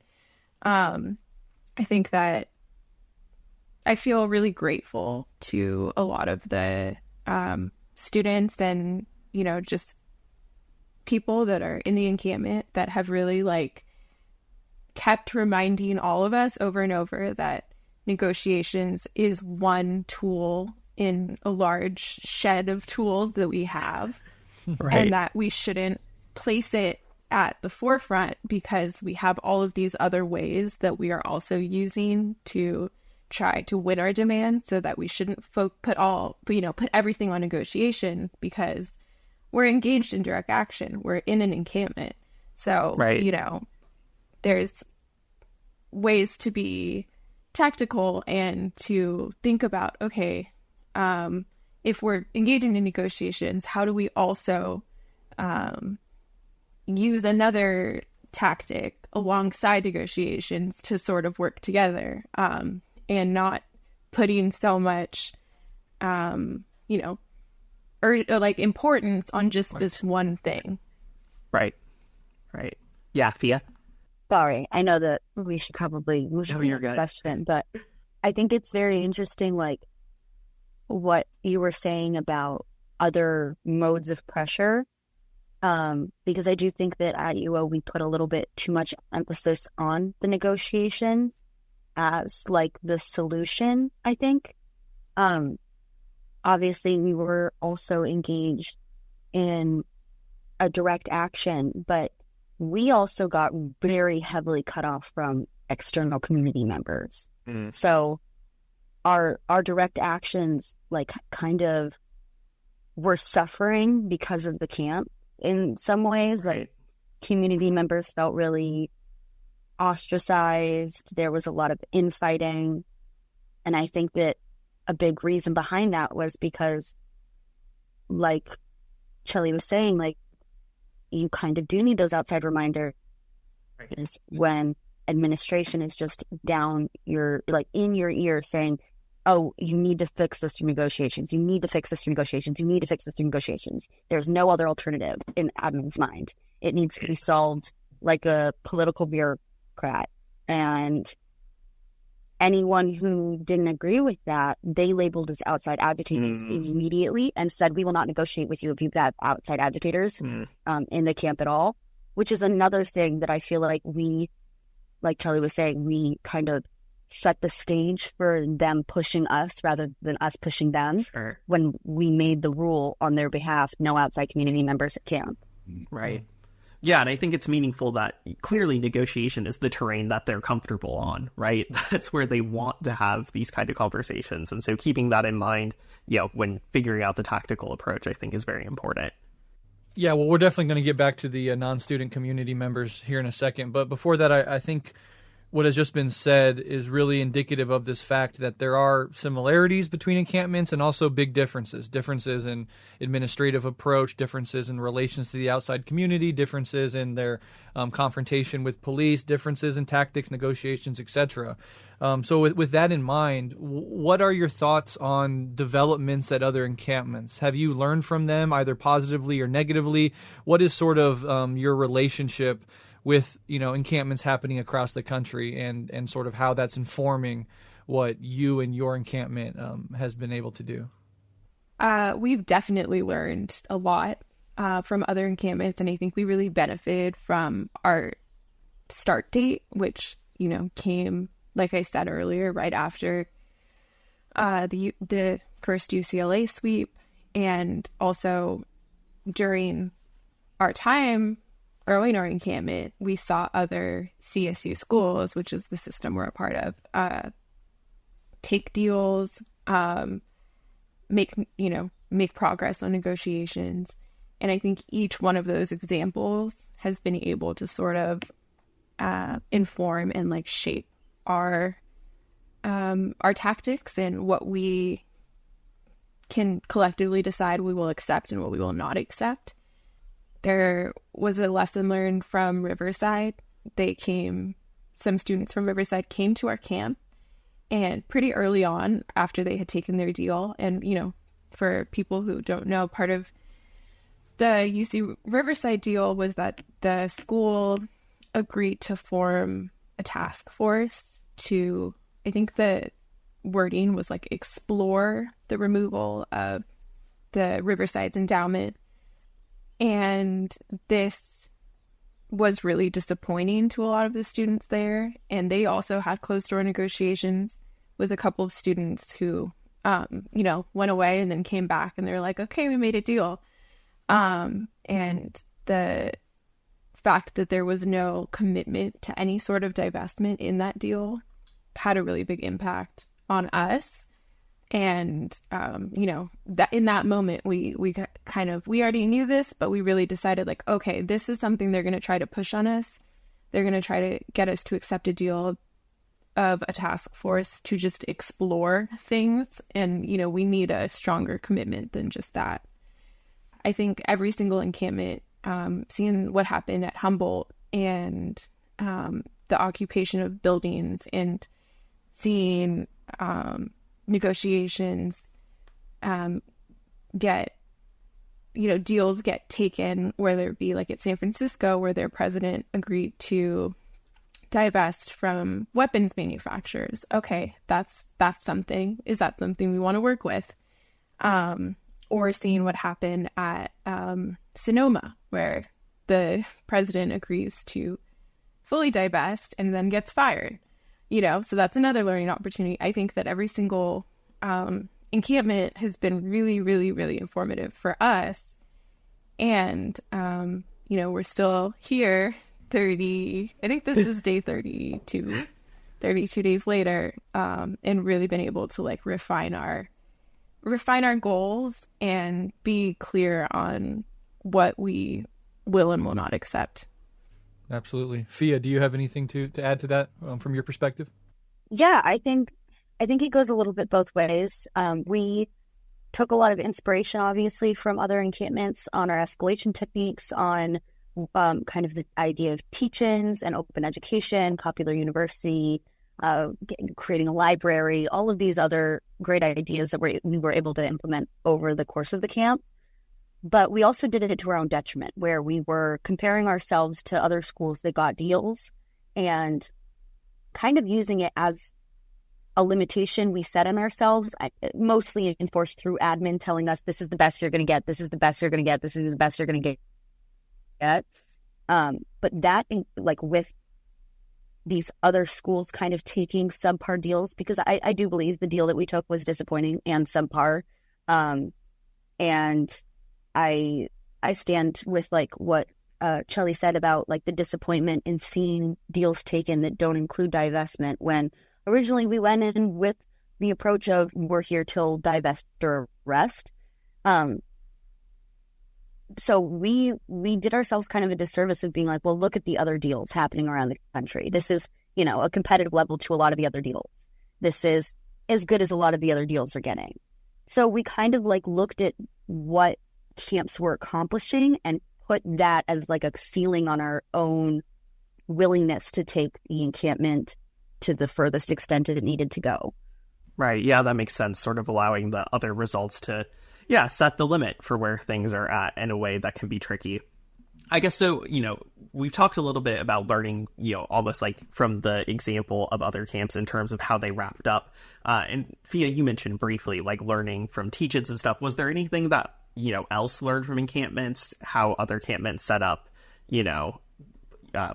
I think that I feel really grateful to a lot of the students and, you know, just people that are in the encampment that have really like kept reminding all of us over and over that negotiations is one tool in a large shed of tools that we have. Right. And that we shouldn't place it at the forefront because we have all of these other ways that we are also using to try to win our demand, so that we shouldn't put everything on negotiation because we're engaged in direct action. We're in an encampment. So, right. You know, there's ways to be tactical and to think about, okay, if we're engaging in negotiations, how do we also use another tactic alongside negotiations to sort of work together, and not putting so much, importance on just this one thing. Right. Yeah, Phia? Sorry, I know that we should probably move to the question, but I think it's very interesting, like, what you were saying about other modes of pressure, because I do think that at UO we put a little bit too much emphasis on the negotiations as, like, the solution, I think. Obviously, we were also engaged in a direct action, but we also got very heavily cut off from external community members. Mm. So our direct actions, like, kind of were suffering because of the camp in some ways. Right. Like, community members felt really ostracized. There was a lot of infighting. And I think that a big reason behind that was because, like Cheli was saying, like, you kind of do need those outside reminders. Right. When administration is just down your, like, in your ear saying, oh, you need to fix this through negotiations. You need to fix this through negotiations. You need to fix this through negotiations. There's no other alternative in admin's mind. It needs to be solved like a political bureaucrat. And anyone who didn't agree with that, they labeled as outside agitators immediately and said, we will not negotiate with you if you've got outside agitators in the camp at all, which is another thing that I feel like we, like Cheli was saying, we kind of set the stage for them pushing us rather than us pushing them. Sure. When we made the rule on their behalf, no outside community members at camp. Right. Yeah, and I think it's meaningful that clearly negotiation is the terrain that they're comfortable on, right? That's where they want to have these kind of conversations. And so keeping that in mind, you know, when figuring out the tactical approach, I think is very important. Yeah, well, we're definitely going to get back to the non-student community members here in a second. But before that, I think what has just been said is really indicative of this fact that there are similarities between encampments and also big differences. Differences in administrative approach, differences in relations to the outside community, differences in their confrontation with police, differences in tactics, negotiations, etc. So with that in mind, what are your thoughts on developments at other encampments? Have you learned from them, either positively or negatively? What is sort of your relationship with, you know, encampments happening across the country and sort of how that's informing what you and your encampment has been able to do? We've definitely learned a lot from other encampments, and I think we really benefited from our start date, which, came, like I said earlier, right after the first UCLA sweep, and also during our time growing our encampment, we saw other CSU schools, which is the system we're a part of, take deals, make progress on negotiations. And I think each one of those examples has been able to sort of inform and shape our tactics and what we can collectively decide we will accept and what we will not accept. There was a lesson learned from Riverside. Some students from Riverside came to our camp, and pretty early on after they had taken their deal, and, for people who don't know, part of the UC Riverside deal was that the school agreed to form a task force to, I think the wording was explore the removal of the Riverside's endowment. And this was really disappointing to a lot of the students there. And they also had closed door negotiations with a couple of students who, went away and then came back, and they're like, okay, we made a deal. And the fact that there was no commitment to any sort of divestment in that deal had a really big impact on us. And, that in that moment, we already knew this, but we really decided okay, this is something they're going to try to push on us. They're going to try to get us to accept a deal of a task force to just explore things. And, we need a stronger commitment than just that. I think every single encampment, seeing what happened at Humboldt and the occupation of buildings, and seeing negotiations deals get taken, whether it be at San Francisco, where their president agreed to divest from weapons manufacturers. Okay, that's something. Is that something we want to work with? Or seeing what happened at Sonoma, where the president agrees to fully divest and then gets fired. So that's another learning opportunity. I think that every single encampment has been really, really, really informative for us. And, we're still here 30, I think this is day 32 days later, and really been able to refine our goals and be clear on what we will and will not accept. Absolutely. Phia, do you have anything to add to that from your perspective? Yeah, I think it goes a little bit both ways. We took a lot of inspiration, obviously, from other encampments on our escalation techniques, on kind of the idea of teach-ins and open education, popular university, creating a library, all of these other great ideas that we were able to implement over the course of the camp. But we also did it to our own detriment, where we were comparing ourselves to other schools that got deals and kind of using it as a limitation we set on ourselves, mostly enforced through admin telling us this is the best you're going to get, this is the best you're going to get, this is the best you're going to get. But that, with these other schools kind of taking subpar deals, because I do believe the deal that we took was disappointing and subpar. And I stand with what Cheli said about the disappointment in seeing deals taken that don't include divestment, when originally we went in with the approach of we're here till divest or rest. So we did ourselves kind of a disservice of being well, look at the other deals happening around the country. This is, a competitive level to a lot of the other deals. This is as good as a lot of the other deals are getting. So we kind of looked at what camps were accomplishing and put that as a ceiling on our own willingness to take the encampment to the furthest extent it needed to go. Right. Yeah, that makes sense. Sort of allowing the other results to, set the limit for where things are at in a way that can be tricky. I guess so, we've talked a little bit about learning, almost like from the example of other camps in terms of how they wrapped up. And Phia, you mentioned briefly, like learning from teach-ins and stuff. Was there anything that, else learned from encampments, how other encampments set up,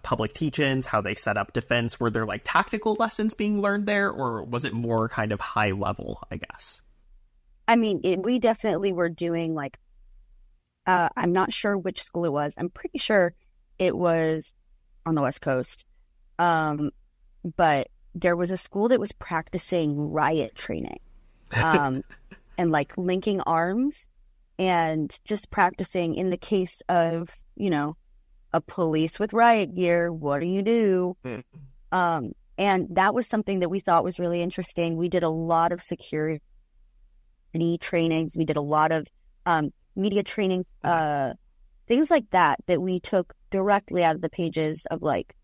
public teach-ins, how they set up defense? Were there like tactical lessons being learned there, or was it more kind of high level, I guess? I mean, we definitely were doing like, I'm not sure which school it was. I'm pretty sure it was on the West Coast. But there was a school that was practicing riot training, and like linking arms and just practicing in the case of, a police with riot gear, what do you do? And that was something that we thought was really interesting. We did a lot of security trainings. We did a lot of media training, things like that we took directly out of the pages of like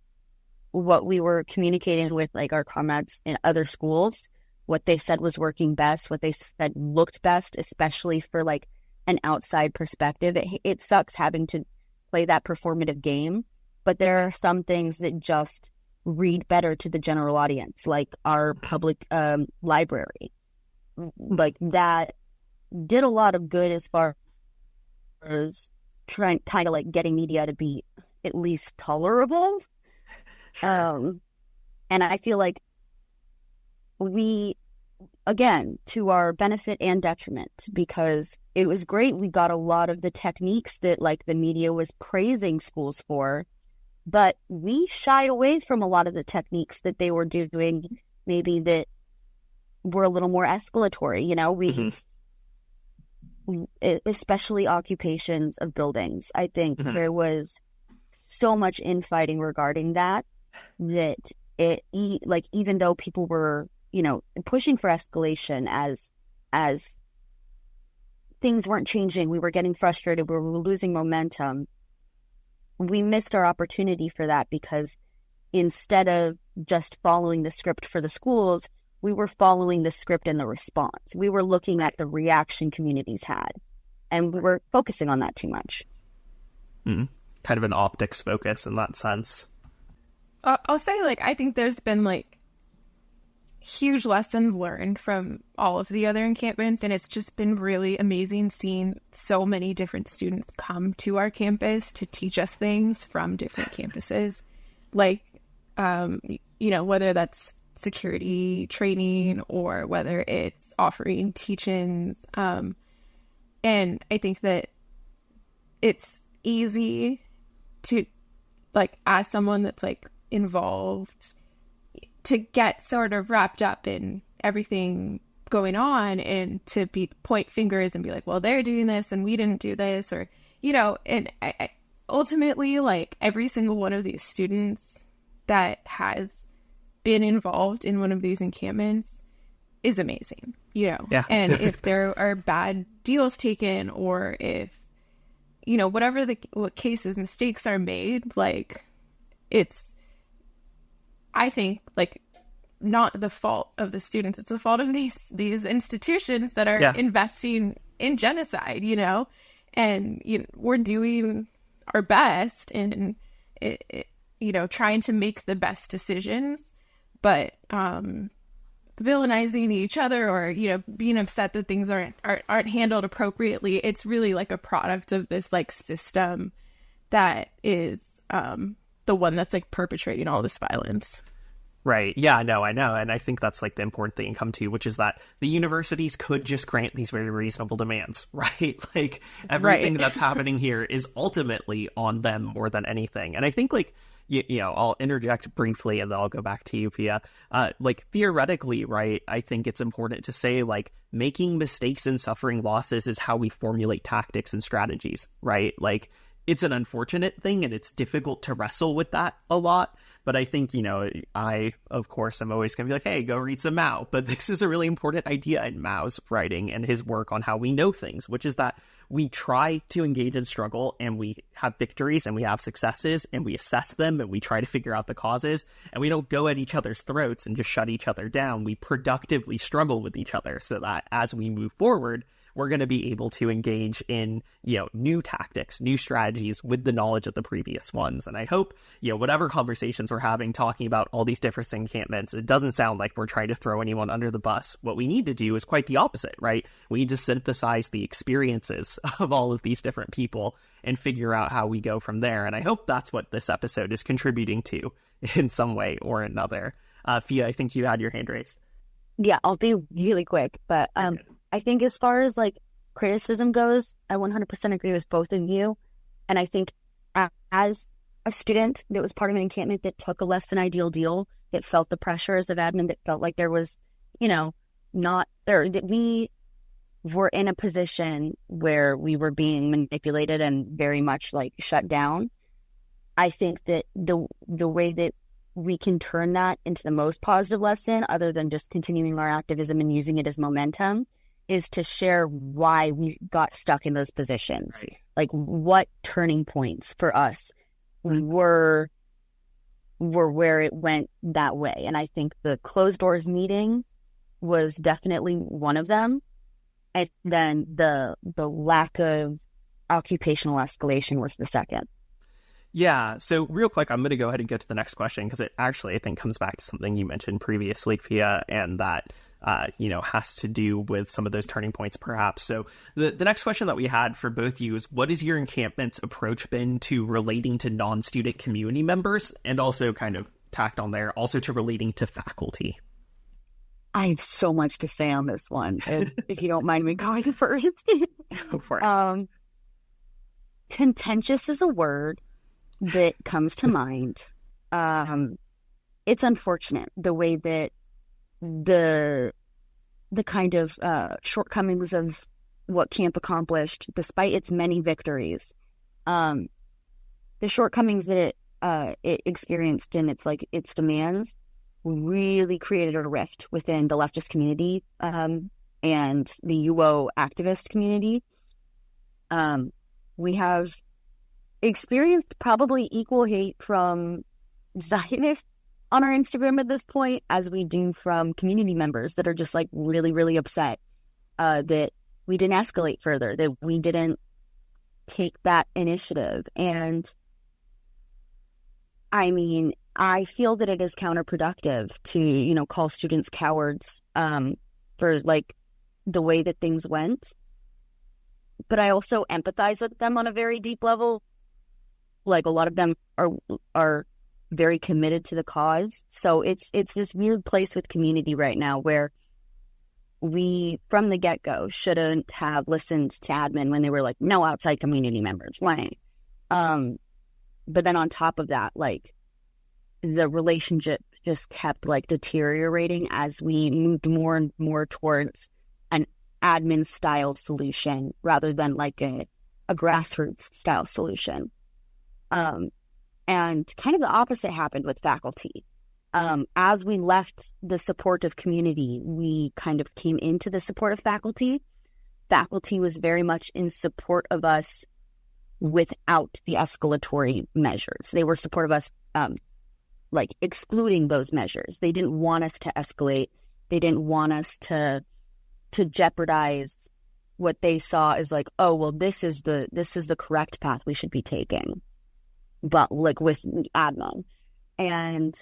what we were communicating with like our comrades in other schools, what they said was working best, what they said looked best, especially for like an outside perspective. It sucks having to play that performative game, but there are some things that just read better to the general audience, like our public library. Like that did a lot of good as far as trying kind of like getting media to be at least tolerable. Sure. And I feel like we, again, to our benefit and detriment, because it was great. We got a lot of the techniques that like the media was praising schools for, but we shied away from a lot of the techniques that they were doing, maybe that were a little more escalatory. Especially occupations of buildings. I think there was so much infighting regarding that it like, even though people were, pushing for escalation as things weren't changing, we were getting frustrated, we were losing momentum. We missed our opportunity for that, because instead of just following the script for the schools, we were following the script and the response. We were looking at the reaction communities had, and we were focusing on that too much. Kind of an optics focus in that sense. I'll say, like, I think there's been, like, huge lessons learned from all of the other encampments, and it's just been really amazing seeing so many different students come to our campus to teach us things from different campuses. Like, whether that's security training or whether it's offering teach-ins. And I think that it's easy to, like, as someone that's like involved, to get sort of wrapped up in everything going on and to point fingers and be like, well, they're doing this and we didn't do this, or, and I ultimately, like, every single one of these students that has been involved in one of these encampments is amazing, Yeah. And if there are bad deals taken, or if, whatever what cases, mistakes are made, like, it's, I think, like, not the fault of the students. It's the fault of these institutions that are investing in genocide, and we're doing our best and trying to make the best decisions, but villainizing each other or being upset that things aren't handled appropriately, it's really like a product of this like system that is the one that's like perpetrating all this violence. Right. Yeah, I know. And I think that's like the important thing to come to, which is that the universities could just grant these very reasonable demands, right? Like everything that's happening here is ultimately on them more than anything. And I think like, I'll interject briefly and then I'll go back to you, Phia. Like theoretically, right, I think it's important to say like making mistakes and suffering losses is how we formulate tactics and strategies, right? Like it's an unfortunate thing and it's difficult to wrestle with that a lot. But I think, I, of course, I'm always going to be like, hey, go read some Mao. But this is a really important idea in Mao's writing and his work on how we know things, which is that we try to engage in struggle and we have victories and we have successes and we assess them and we try to figure out the causes, and we don't go at each other's throats and just shut each other down. We productively struggle with each other so that as we move forward, we're going to be able to engage in, new tactics, new strategies with the knowledge of the previous ones. And I hope, whatever conversations we're having talking about all these different encampments, it doesn't sound like we're trying to throw anyone under the bus. What we need to do is quite the opposite, right? We need to synthesize the experiences of all of these different people and figure out how we go from there. And I hope that's what this episode is contributing to in some way or another. Phia, I think you had your hand raised. Yeah, I'll be really quick. But I think as far as like criticism goes, I 100% agree with both of you. And I think as a student that was part of an encampment that took a less than ideal deal, that felt the pressures of admin, that felt like there was, that we were in a position where we were being manipulated and very much like shut down. I think that the way that we can turn that into the most positive lesson, other than just continuing our activism and using it as momentum, is to share why we got stuck in those positions. Right. Like what turning points for us were where it went that way. And I think the closed doors meeting was definitely one of them. And then the lack of occupational escalation was the second. Yeah, so real quick, I'm going to go ahead and get to the next question, because it actually, I think, comes back to something you mentioned previously, Phia, and that, has to do with some of those turning points, perhaps. So the next question that we had for both of you is, what has your encampment's approach been to relating to non-student community members, and also kind of tacked on there, also to relating to faculty? I have so much to say on this one, if you don't mind me going first. Go for it. Contentious is a word that comes to mind. It's unfortunate the way that the kind of shortcomings of what camp accomplished, despite its many victories, the shortcomings that it experienced in its demands really created a rift within the leftist community and the UO activist community. We have experienced probably equal hate from Zionists on our Instagram at this point as we do from community members that are just like really, really upset that we didn't escalate further, that we didn't take that initiative. And I mean, I feel that it is counterproductive to, call students cowards for like the way that things went. But I also empathize with them on a very deep level. Like a lot of them are very committed to the cause. So it's this weird place with community right now where we, from the get-go, shouldn't have listened to admin when they were like, no outside community members. Why? But then on top of that, like the relationship just kept like deteriorating as we moved more and more towards an admin style solution rather than like a grassroots style solution. And kind of the opposite happened with faculty. As we left the supportive community, we kind of came into the support of faculty. Faculty was very much in support of us without the escalatory measures. They were supportive of us, like excluding those measures. They didn't want us to escalate. They didn't want us to jeopardize what they saw as like, oh, well, this is the correct path we should be taking. But like with admin. And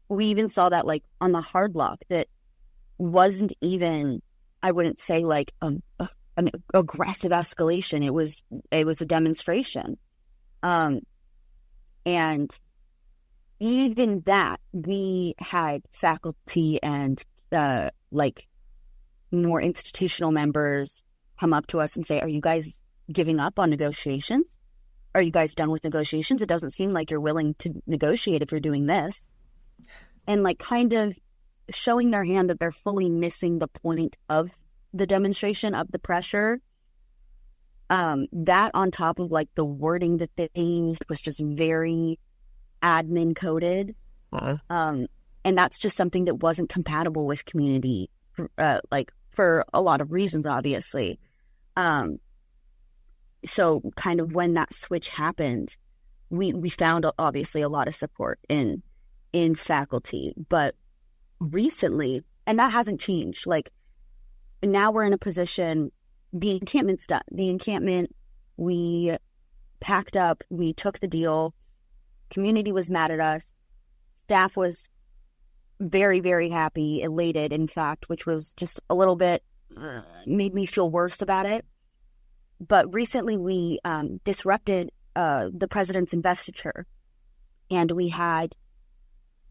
we even saw that like on the hard lock that wasn't even, I wouldn't say like an aggressive escalation. It was a demonstration. And even that, we had faculty and like more institutional members come up to us and say, are you guys giving up on negotiations? Are you guys done with negotiations? It doesn't seem like you're willing to negotiate if you're doing this. And like kind of showing their hand that they're fully missing the point of the demonstration, of the pressure. That on top of like the wording that they used was just very admin coded. Uh-huh. And that's just something that wasn't compatible with community, like for a lot of reasons, obviously. So kind of when that switch happened, we found obviously a lot of support in faculty. But recently, and that hasn't changed, like now we're in a position the encampment's done. The encampment, we packed up, we took the deal. Community was mad at us. Staff was very, very happy, elated, in fact, which was just a little bit, made me feel worse about it. But recently we disrupted the president's investiture, and we had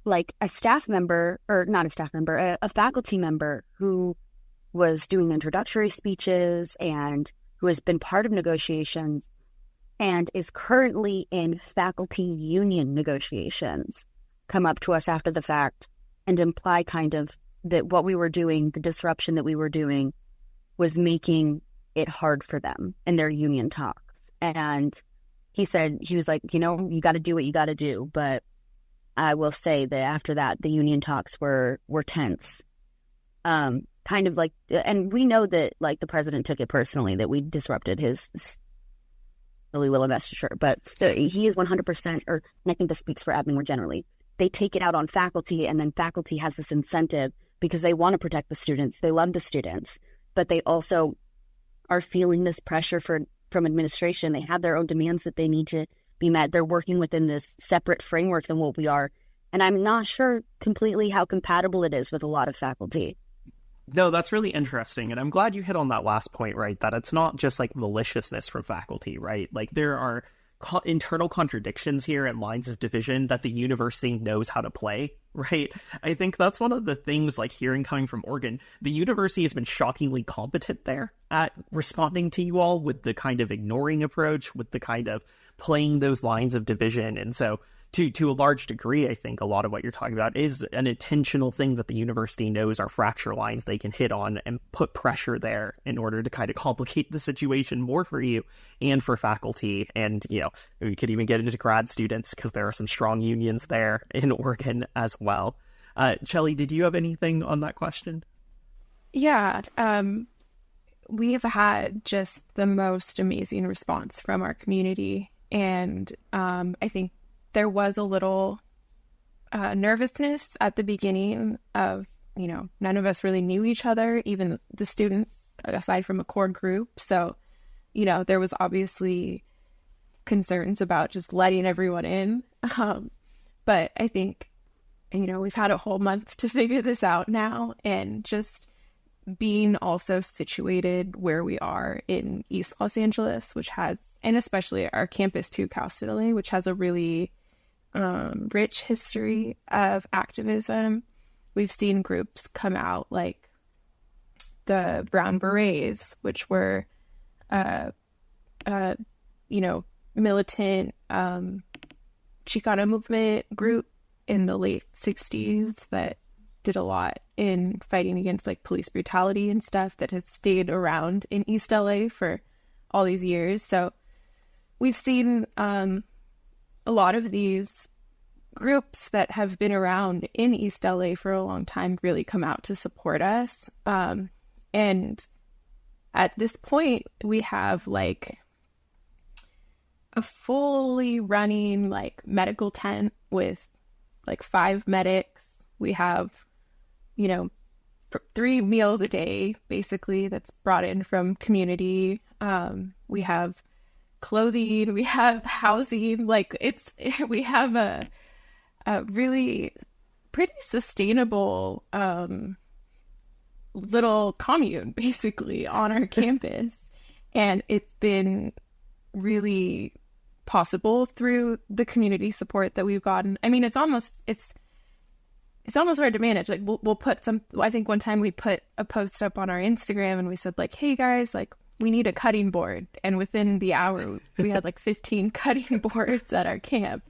like a staff member, or not a staff member, a faculty member who was doing introductory speeches and who has been part of negotiations and is currently in faculty union negotiations, come up to us after the fact and imply kind of that what we were doing, the disruption that we were doing, was making it hard for them in their union talks. And he said, he was like, you got to do what you got to do. But I will say that after that, the union talks were tense. Kind of like, and we know that like the president took it personally that we disrupted his silly little investiture, but he is 100%, and I think this speaks for admin more generally, they take it out on faculty, and then faculty has this incentive because they want to protect the students. They love the students, but they also are feeling this pressure from administration. They have their own demands that they need to be met. They're working within this separate framework than what we are. And I'm not sure completely how compatible it is with a lot of faculty. No, that's really interesting. And I'm glad you hit on that last point, right? That it's not just like maliciousness from faculty, right? Like there are internal contradictions here and lines of division that the university knows how to play, right? I think that's one of the things, like hearing coming from Oregon, the university has been shockingly competent there at responding to you all with the kind of ignoring approach, with the kind of playing those lines of division. And so to a large degree, I think a lot of what you're talking about is an intentional thing that the university knows are fracture lines they can hit on and put pressure there in order to kind of complicate the situation more for you and for faculty. And, we could even get into grad students because there are some strong unions there in Oregon as well. Cheli, did you have anything on that question? Yeah. We have had just the most amazing response from our community. And I think there was a little nervousness at the beginning of, none of us really knew each other, even the students, aside from a core group. So, there was obviously concerns about just letting everyone in. But I think, we've had a whole month to figure this out now, and just being also situated where we are in East Los Angeles, which has, and especially our campus too, Cal State LA, which has a really rich history of activism. We've seen groups come out like the Brown Berets, which were, militant Chicano movement group in the late 60s that did a lot in fighting against like police brutality and stuff, that has stayed around in East LA for all these years. So we've seen a lot of these groups that have been around in East LA for a long time really come out to support us. And at this point, we have like a fully running like medical tent with like 5 medics. We have, 3 meals a day, basically, that's brought in from community. We have clothing, we have housing, we have a really pretty sustainable little commune basically on our campus. And it's been really possible through the community support that we've gotten. I mean, it's almost hard to manage. Like we'll put I think one time we put a post up on our Instagram and we said like, hey guys, like we need a cutting board. And within the hour we had like 15 cutting boards at our camp.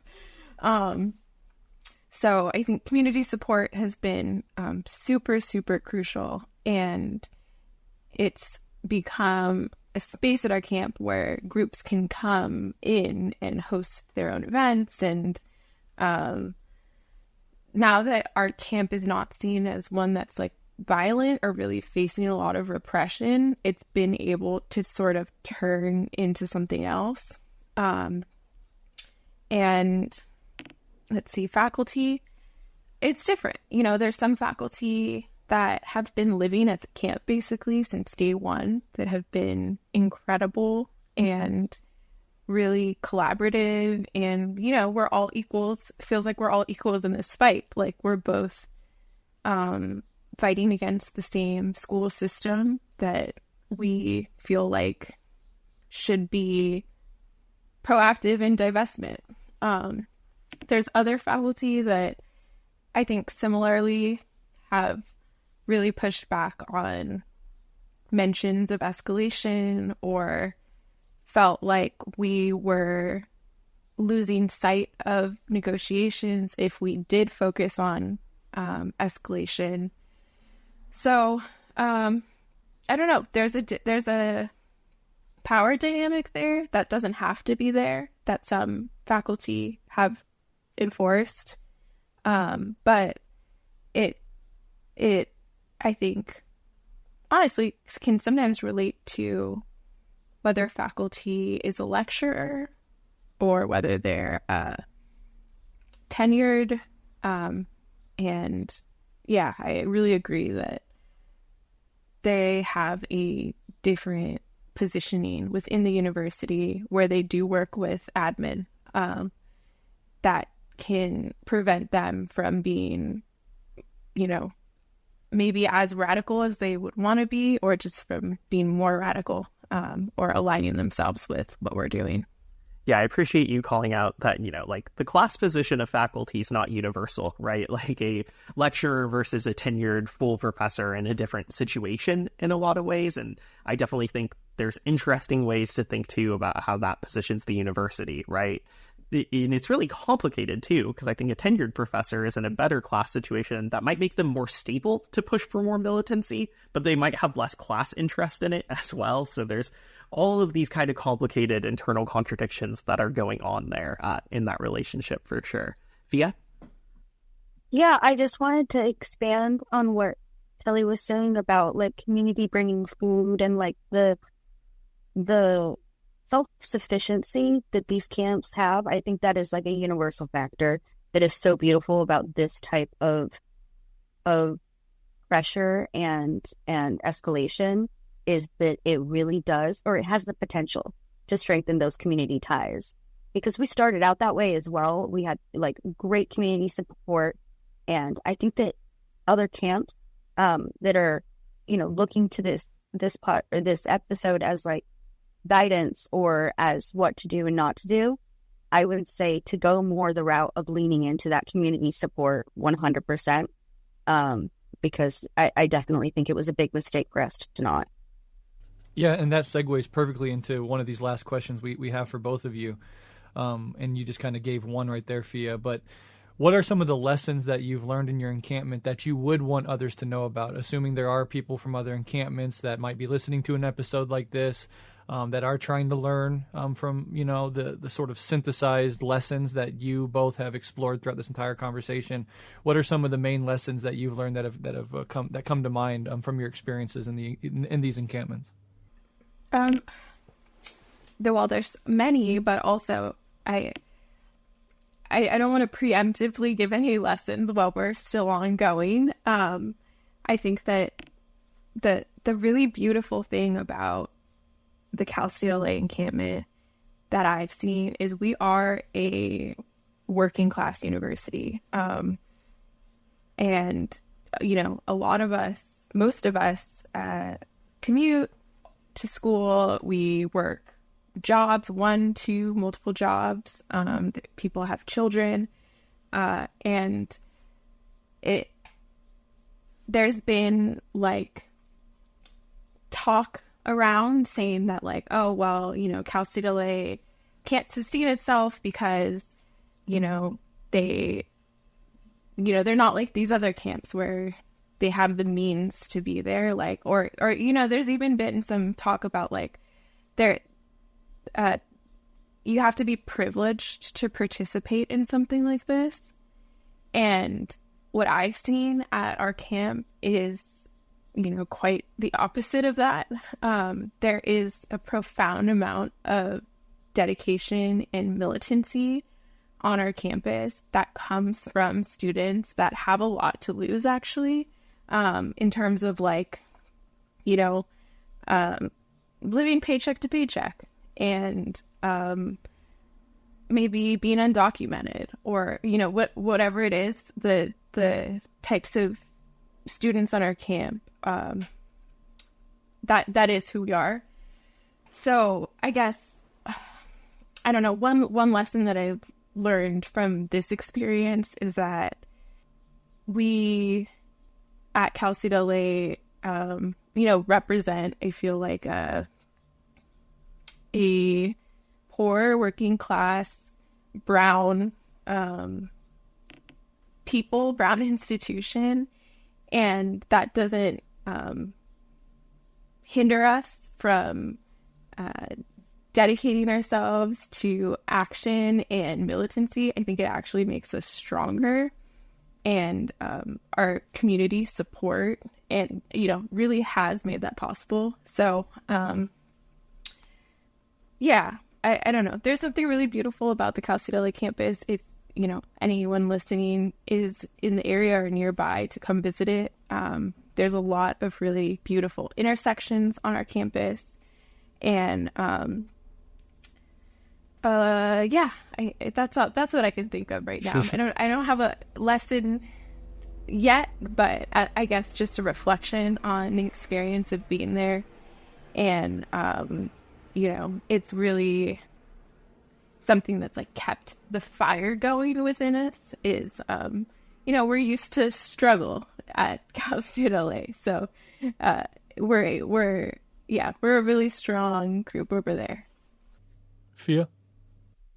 So I think community support has been super, super crucial, and it's become a space at our camp where groups can come in and host their own events. And now that our camp is not seen as one that's like violent or really facing a lot of repression, it's been able to sort of turn into something else. And let's see, faculty, it's different. There's some faculty that have been living at the camp basically since day one that have been incredible and really collaborative. And, you know, we're all equals. It feels like we're all equals in this fight. Like, we're both fighting against the same school system that we feel like should be proactive in divestment. There's other faculty that I think similarly have really pushed back on mentions of escalation, or felt like we were losing sight of negotiations if we did focus on escalation. So I don't know. There's a power dynamic there that doesn't have to be there, that some faculty have enforced, but it I think honestly can sometimes relate to whether faculty is a lecturer or whether they're tenured. And yeah, I really agree that they have a different positioning within the university where they do work with admin that can prevent them from being, you know, maybe as radical as they would want to be, or just from being more radical or aligning themselves with what we're doing. Yeah, I appreciate you calling out that, you know, like, the class position of faculty is not universal, right? Like, a lecturer versus a tenured full professor in a different situation in a lot of ways. And I definitely think there's interesting ways to think, too, about how that positions the university, right? And it's really complicated, too, because I think a tenured professor is in a better class situation that might make them more stable to push for more militancy, but they might have less class interest in it as well. So there's all of these kind of complicated internal contradictions that are going on there in that relationship, for sure. Phia? Yeah, I just wanted to expand on what Cheli was saying about, like, community bringing food and, like, the self-sufficiency that these camps have. I think that is, like, a universal factor that is so beautiful about this type of pressure and escalation, is that it really does, or it has the potential to strengthen those community ties. Because we started out that way as well. We had, like, great community support. And I think that other camps that are, you know, looking to this episode as, like, guidance or as what to do and not to do, I would say to go more the route of leaning into that community support 100%, because I definitely think it was a big mistake for us to not. Yeah, and that segues perfectly into one of these last questions we have for both of you. And you just kind of gave one right there, Phia. But what are some of the lessons that you've learned in your encampment that you would want others to know about? Assuming there are people from other encampments that might be listening to an episode like this, that are trying to learn from, you know, the sort of synthesized lessons that you both have explored throughout this entire conversation. What are some of the main lessons that you've learned that come to mind from your experiences in these encampments? Well, there's many, but also I don't want to preemptively give any lessons while we're still ongoing. I think that the really beautiful thing about the Cal State LA encampment that I've seen is we are a working class university. And, you know, a lot of us, most of us commute to school. We work jobs, 1, 2, multiple jobs. People have children. And there's been, like, talk around saying that, like, oh, well, you know, Cal State LA can't sustain itself because, you know, they're not like these other camps where they have the means to be there, like, or you know, there's even been some talk about, like, you have to be privileged to participate in something like this. And what I've seen at our camp is, you know, quite the opposite of that. There is a profound amount of dedication and militancy on our campus that comes from students that have a lot to lose, actually. in terms of like, you know, living paycheck to paycheck and maybe being undocumented or, you know, whatever it is, the types of students on our camp, that is who we are. So I guess, I don't know, one lesson that I've learned from this experience is that we at Cal State LA, you know, represent, I feel like, a poor working class brown people, brown institution, and that doesn't hinder us from dedicating ourselves to action and militancy. I think it actually makes us stronger, and our community support, and, you know, really has made that possible. So yeah, I don't know. There's something really beautiful about the Cal State LA campus. If, you know, anyone listening is in the area or nearby, to come visit it. There's a lot of really beautiful intersections on our campus. And yeah, that's what I can think of right now. I don't have a lesson yet, but I guess just a reflection on the experience of being there. And you know, it's really something that's like kept the fire going within us. Is you know, we're used to struggle at Cal State LA, so we're a really strong group over there. Phia?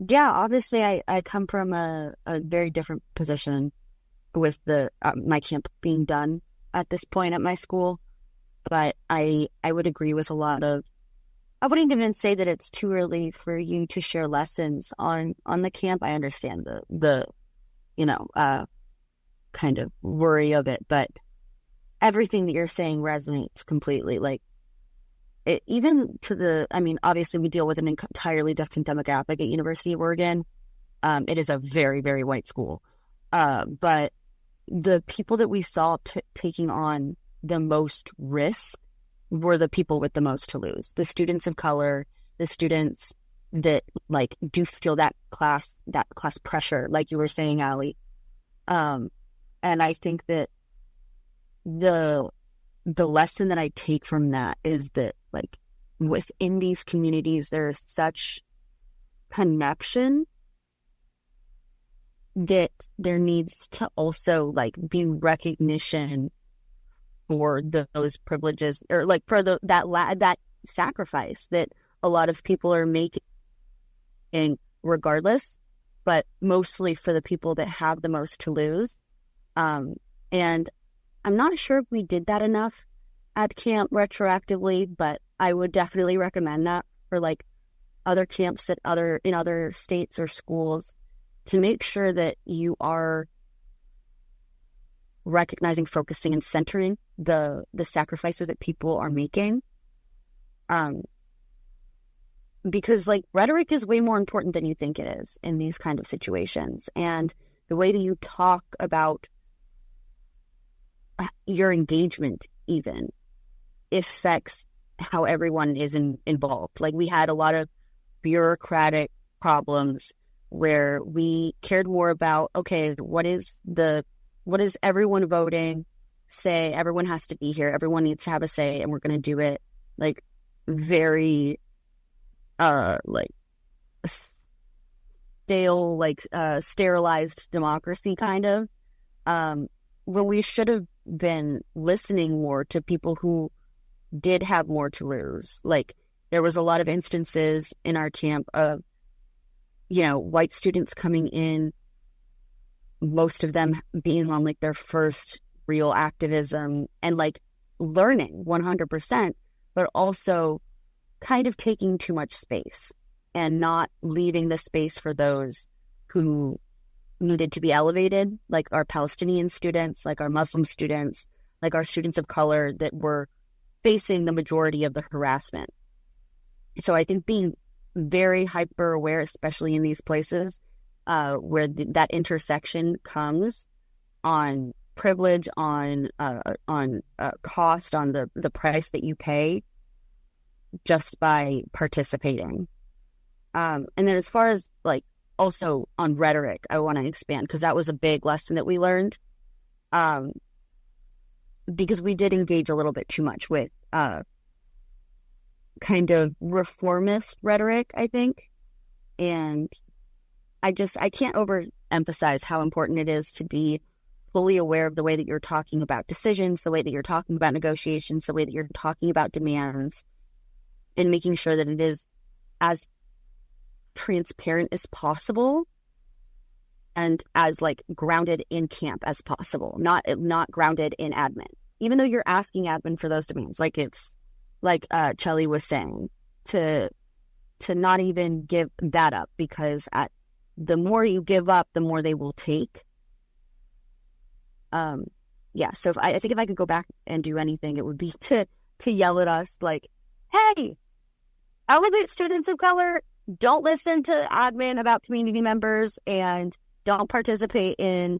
Yeah, obviously I come from a very different position with the my camp being done at this point at my school, but I would agree with a lot of, I wouldn't even say that it's too early for you to share lessons on the camp. I understand the you know, kind of worry of it, but everything that you're saying resonates completely. Like, even to the, I mean, obviously we deal with an entirely different demographic at University of Oregon. It is a very, very white school. But the people that we saw taking on the most risk were the people with the most to lose. The students of color, the students that like do feel that class pressure, like you were saying, Allie. And I think that the lesson that I take from that is that, like, within these communities, there's such connection that there needs to also, like, be recognition for those privileges, or like for that sacrifice that a lot of people are making regardless, but mostly for the people that have the most to lose. And I'm not sure if we did that enough at camp retroactively, but I would definitely recommend that for like other camps in other states or schools, to make sure that you are recognizing, focusing, and centering the sacrifices that people are making. Because like rhetoric is way more important than you think it is in these kind of situations. And the way that you talk about your engagement even affects how everyone is involved. Like, we had a lot of bureaucratic problems where we cared more about, okay, what is everyone voting say? Everyone has to be here. Everyone needs to have a say, and we're going to do it like very like stale, like sterilized democracy kind of, when we should have been listening more to people who did have more to lose. Like, there was a lot of instances in our camp of, you know, white students coming in, most of them being on like their first real activism and like learning 100%, but also kind of taking too much space and not leaving the space for those who needed to be elevated, like our Palestinian students, like our Muslim students, like our students of color that were facing the majority of the harassment. So I think being very hyper aware, especially in these places where that intersection comes on privilege, on cost, on the price that you pay just by participating. And then as far as like also on rhetoric, I want to expand because that was a big lesson that we learned. Because we did engage a little bit too much with kind of reformist rhetoric, I think. And I can't overemphasize how important it is to be fully aware of the way that you're talking about decisions, the way that you're talking about negotiations, the way that you're talking about demands, and making sure that it is as transparent as possible and as like grounded in camp as possible, not grounded in admin. Even though you're asking admin for those demands, like it's like Cheli was saying, to not even give that up, because the more you give up, the more they will take. So I think if I could go back and do anything, it would be to yell at us like, hey, elevate students of color, don't listen to admin about community members, and don't participate in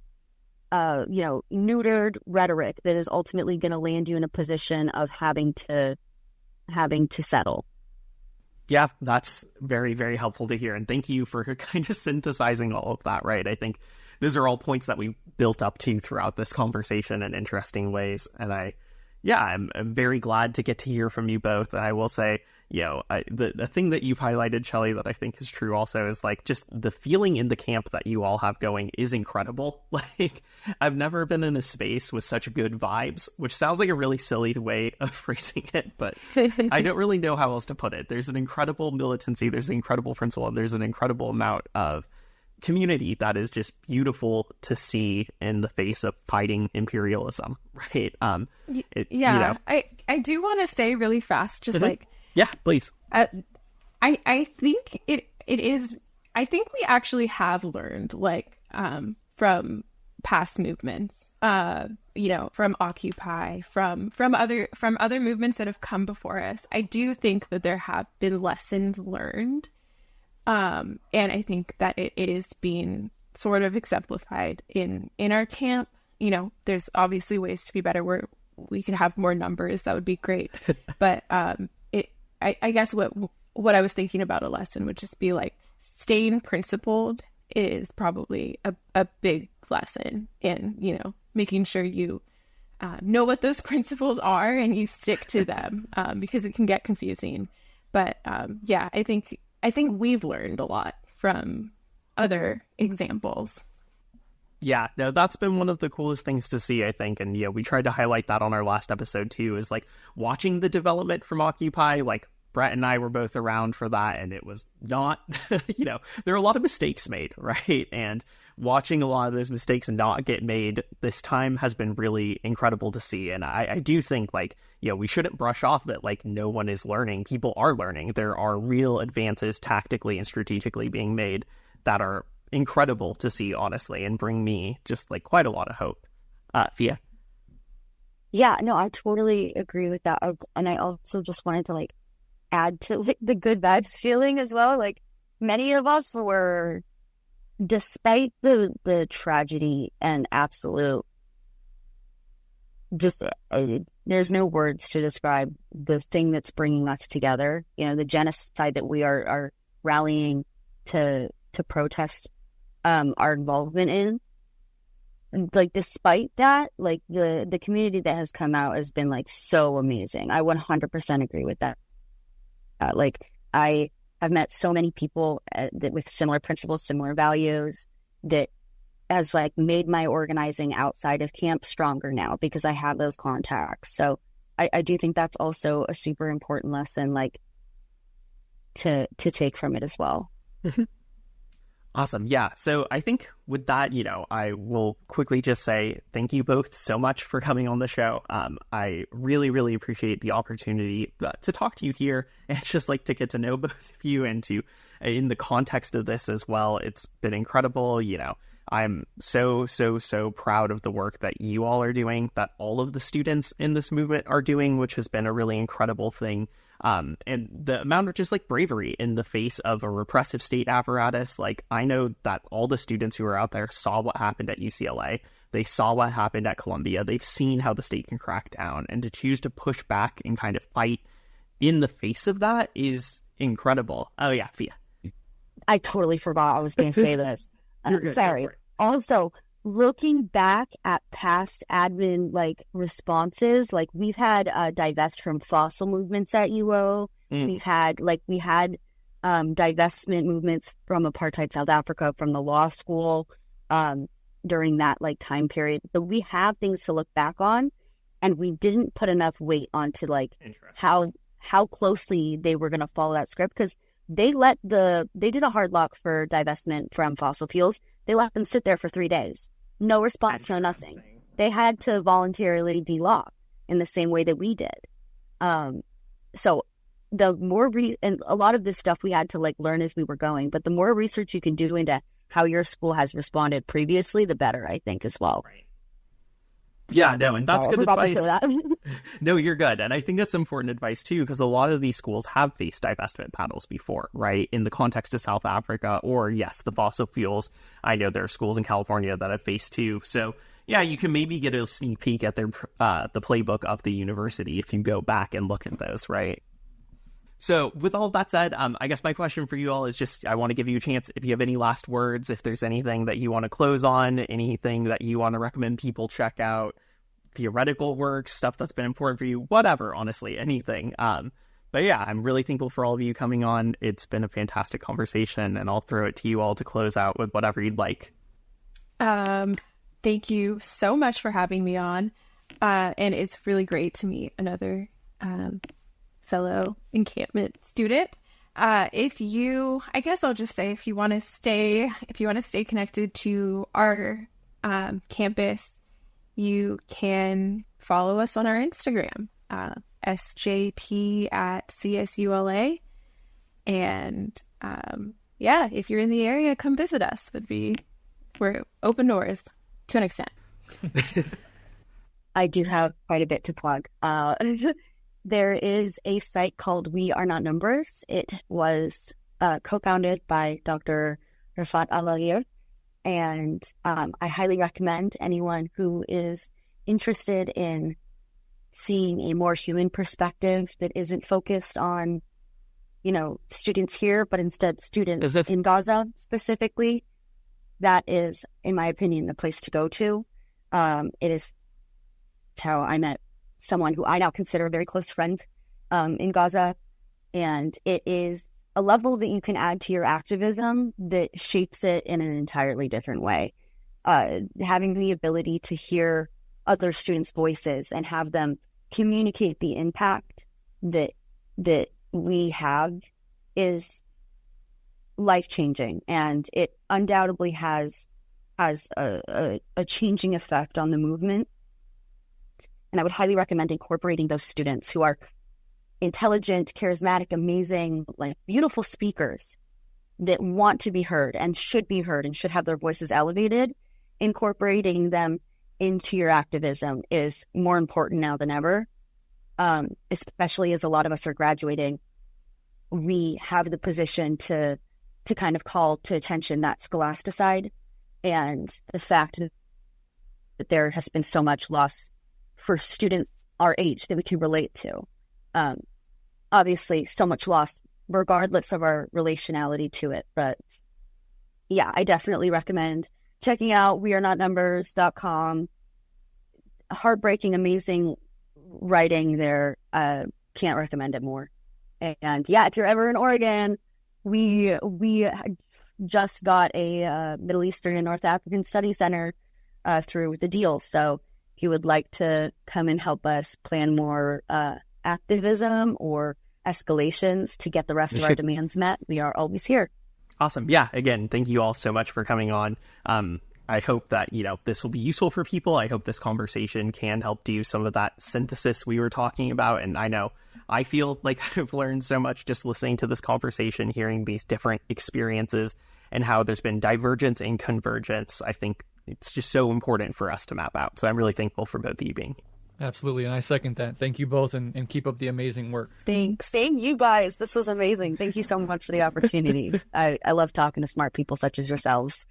neutered rhetoric that is ultimately going to land you in a position of having to settle. Yeah, that's very, very helpful to hear. And thank you for kind of synthesizing all of that, right? I think those are all points that we built up to throughout this conversation in interesting ways. And I'm very glad to get to hear from you both. And I will say, the thing that you've highlighted, Cheli, that I think is true also is like just the feeling in the camp that you all have going is incredible. Like, I've never been in a space with such good vibes, which sounds like a really silly way of phrasing it, but I don't really know how else to put it. There's an incredible militancy, there's an incredible principle, and there's an incredible amount of community that is just beautiful to see in the face of fighting imperialism, right? I do want to say really fast, just like, yeah, please. I think it is. I think we actually have learned, like, from past movements, from Occupy, from other movements that have come before us. I do think that there have been lessons learned, and I think that it is being sort of exemplified in our camp. There's obviously ways to be better. Where we could have more numbers, that would be great. But I guess what I was thinking about a lesson would just be like, staying principled is probably a big lesson in, making sure you know what those principles are and you stick to them, because it can get confusing. But I think we've learned a lot from other examples. Yeah, no, that's been one of the coolest things to see, I think. And we tried to highlight that on our last episode too, is like watching the development from Occupy. Like, Brett and I were both around for that, and it was not, there are a lot of mistakes made, right? And watching a lot of those mistakes not get made this time has been really incredible to see. And I do think, like, we shouldn't brush off that, like, no one is learning. People are learning. There are real advances tactically and strategically being made that are incredible to see, honestly, and bring me just, like, quite a lot of hope. Phia? Yeah, no, I totally agree with that. And I also just wanted to, like, add to like the good vibes feeling as well. Like, many of us were, despite the tragedy and absolute just there's no words to describe the thing that's bringing us together, the genocide that we are rallying to protest our involvement in. And, like, despite that, like, the community that has come out has been, like, so amazing. I 100% agree with that. Like, I have met so many people that with similar principles, similar values, that has, like, made my organizing outside of camp stronger now because I have those contacts. So I do think that's also a super important lesson, like, to take from it as well. Awesome. Yeah. So I think with that, I will quickly just say thank you both so much for coming on the show. I really, really appreciate the opportunity to talk to you here, and just like to get to know both of you, and to, in the context of this as well. It's been incredible. I'm so proud of the work that you all are doing, that all of the students in this movement are doing, which has been a really incredible thing. And the amount of just like bravery in the face of a repressive state apparatus. Like, I know that all the students who are out there saw what happened at UCLA. They saw what happened at Columbia. They've seen how the state can crack down, and to choose to push back and kind of fight in the face of that is incredible. Oh yeah, Phia. I totally forgot I was going to say this. Sorry. Also, looking back at past admin like responses, like we've had divest from fossil movements at UO. We had divestment movements from apartheid South Africa, from the law school during that like time period. So we have things to look back on, and we didn't put enough weight onto like how closely they were going to follow that script, because they did a hard lock for divestment from fossil fuels. They let them sit there for 3 days. No response, no nothing. They had to voluntarily de-lock in the same way that we did. So the more and a lot of this stuff we had to like learn as we were going, but the more research you can do into how your school has responded previously, the better, I think, as well. Right. Yeah, no, and that's good advice. No, you're good. And I think that's important advice too, because a lot of these schools have faced divestment battles before, right? In the context of South Africa, or yes, the fossil fuels. I know there are schools in California that have faced too. So yeah, you can maybe get a sneak peek at their the playbook of the university if you go back and look at those, right? So with all of that said, I guess my question for you all is just, I want to give you a chance, if you have any last words, if there's anything that you want to close on, anything that you want to recommend people check out, theoretical work, stuff that's been important for you, whatever, honestly, anything. But yeah, I'm really thankful for all of you coming on. It's been a fantastic conversation, and I'll throw it to you all to close out with whatever you'd like. Thank you so much for having me on. And it's really great to meet another fellow encampment student. I guess I'll just say, if you want to stay connected to our campus, you can follow us on our Instagram, SJP at CSULA. And if you're in the area, come visit us. We're open doors to an extent. I do have quite a bit to plug. There is a site called We Are Not Numbers. It was co-founded by Dr. Rafat Al-Aghir, and I highly recommend anyone who is interested in seeing a more human perspective that isn't focused on, students here, but instead students in Gaza specifically. That is, in my opinion, the place to go to. It is how I met someone who I now consider a very close friend in Gaza. And it is a level that you can add to your activism that shapes it in an entirely different way. Having the ability to hear other students' voices and have them communicate the impact that we have is life-changing. And it undoubtedly has a changing effect on the movement. And I would highly recommend incorporating those students who are intelligent, charismatic, amazing, like beautiful speakers that want to be heard and should have their voices elevated. Incorporating them into your activism is more important now than ever, especially as a lot of us are graduating. We have the position to kind of call to attention that scholasticide and the fact that there has been so much loss for students our age that we can relate to. Obviously, so much loss regardless of our relationality to it. But yeah, I definitely recommend checking out wearenotnumbers.com. Heartbreaking, amazing writing there. Can't recommend it more. And yeah, if you're ever in Oregon, we just got a Middle Eastern and North African Study Center through the deal. So if you would like to come and help us plan more activism or escalations to get the rest of our demands met, we are always here. Awesome. Yeah. Again, thank you all so much for coming on. I hope that, this will be useful for people. I hope this conversation can help do some of that synthesis we were talking about. And I know I feel like I've learned so much just listening to this conversation, hearing these different experiences. and how there's been divergence and convergence. I think it's just so important for us to map out. So I'm really thankful for both of you being here. Absolutely, and I second that. Thank you both, and keep up the amazing work. Thanks. Thank you guys. This was amazing. Thank you so much for the opportunity. I love talking to smart people such as yourselves.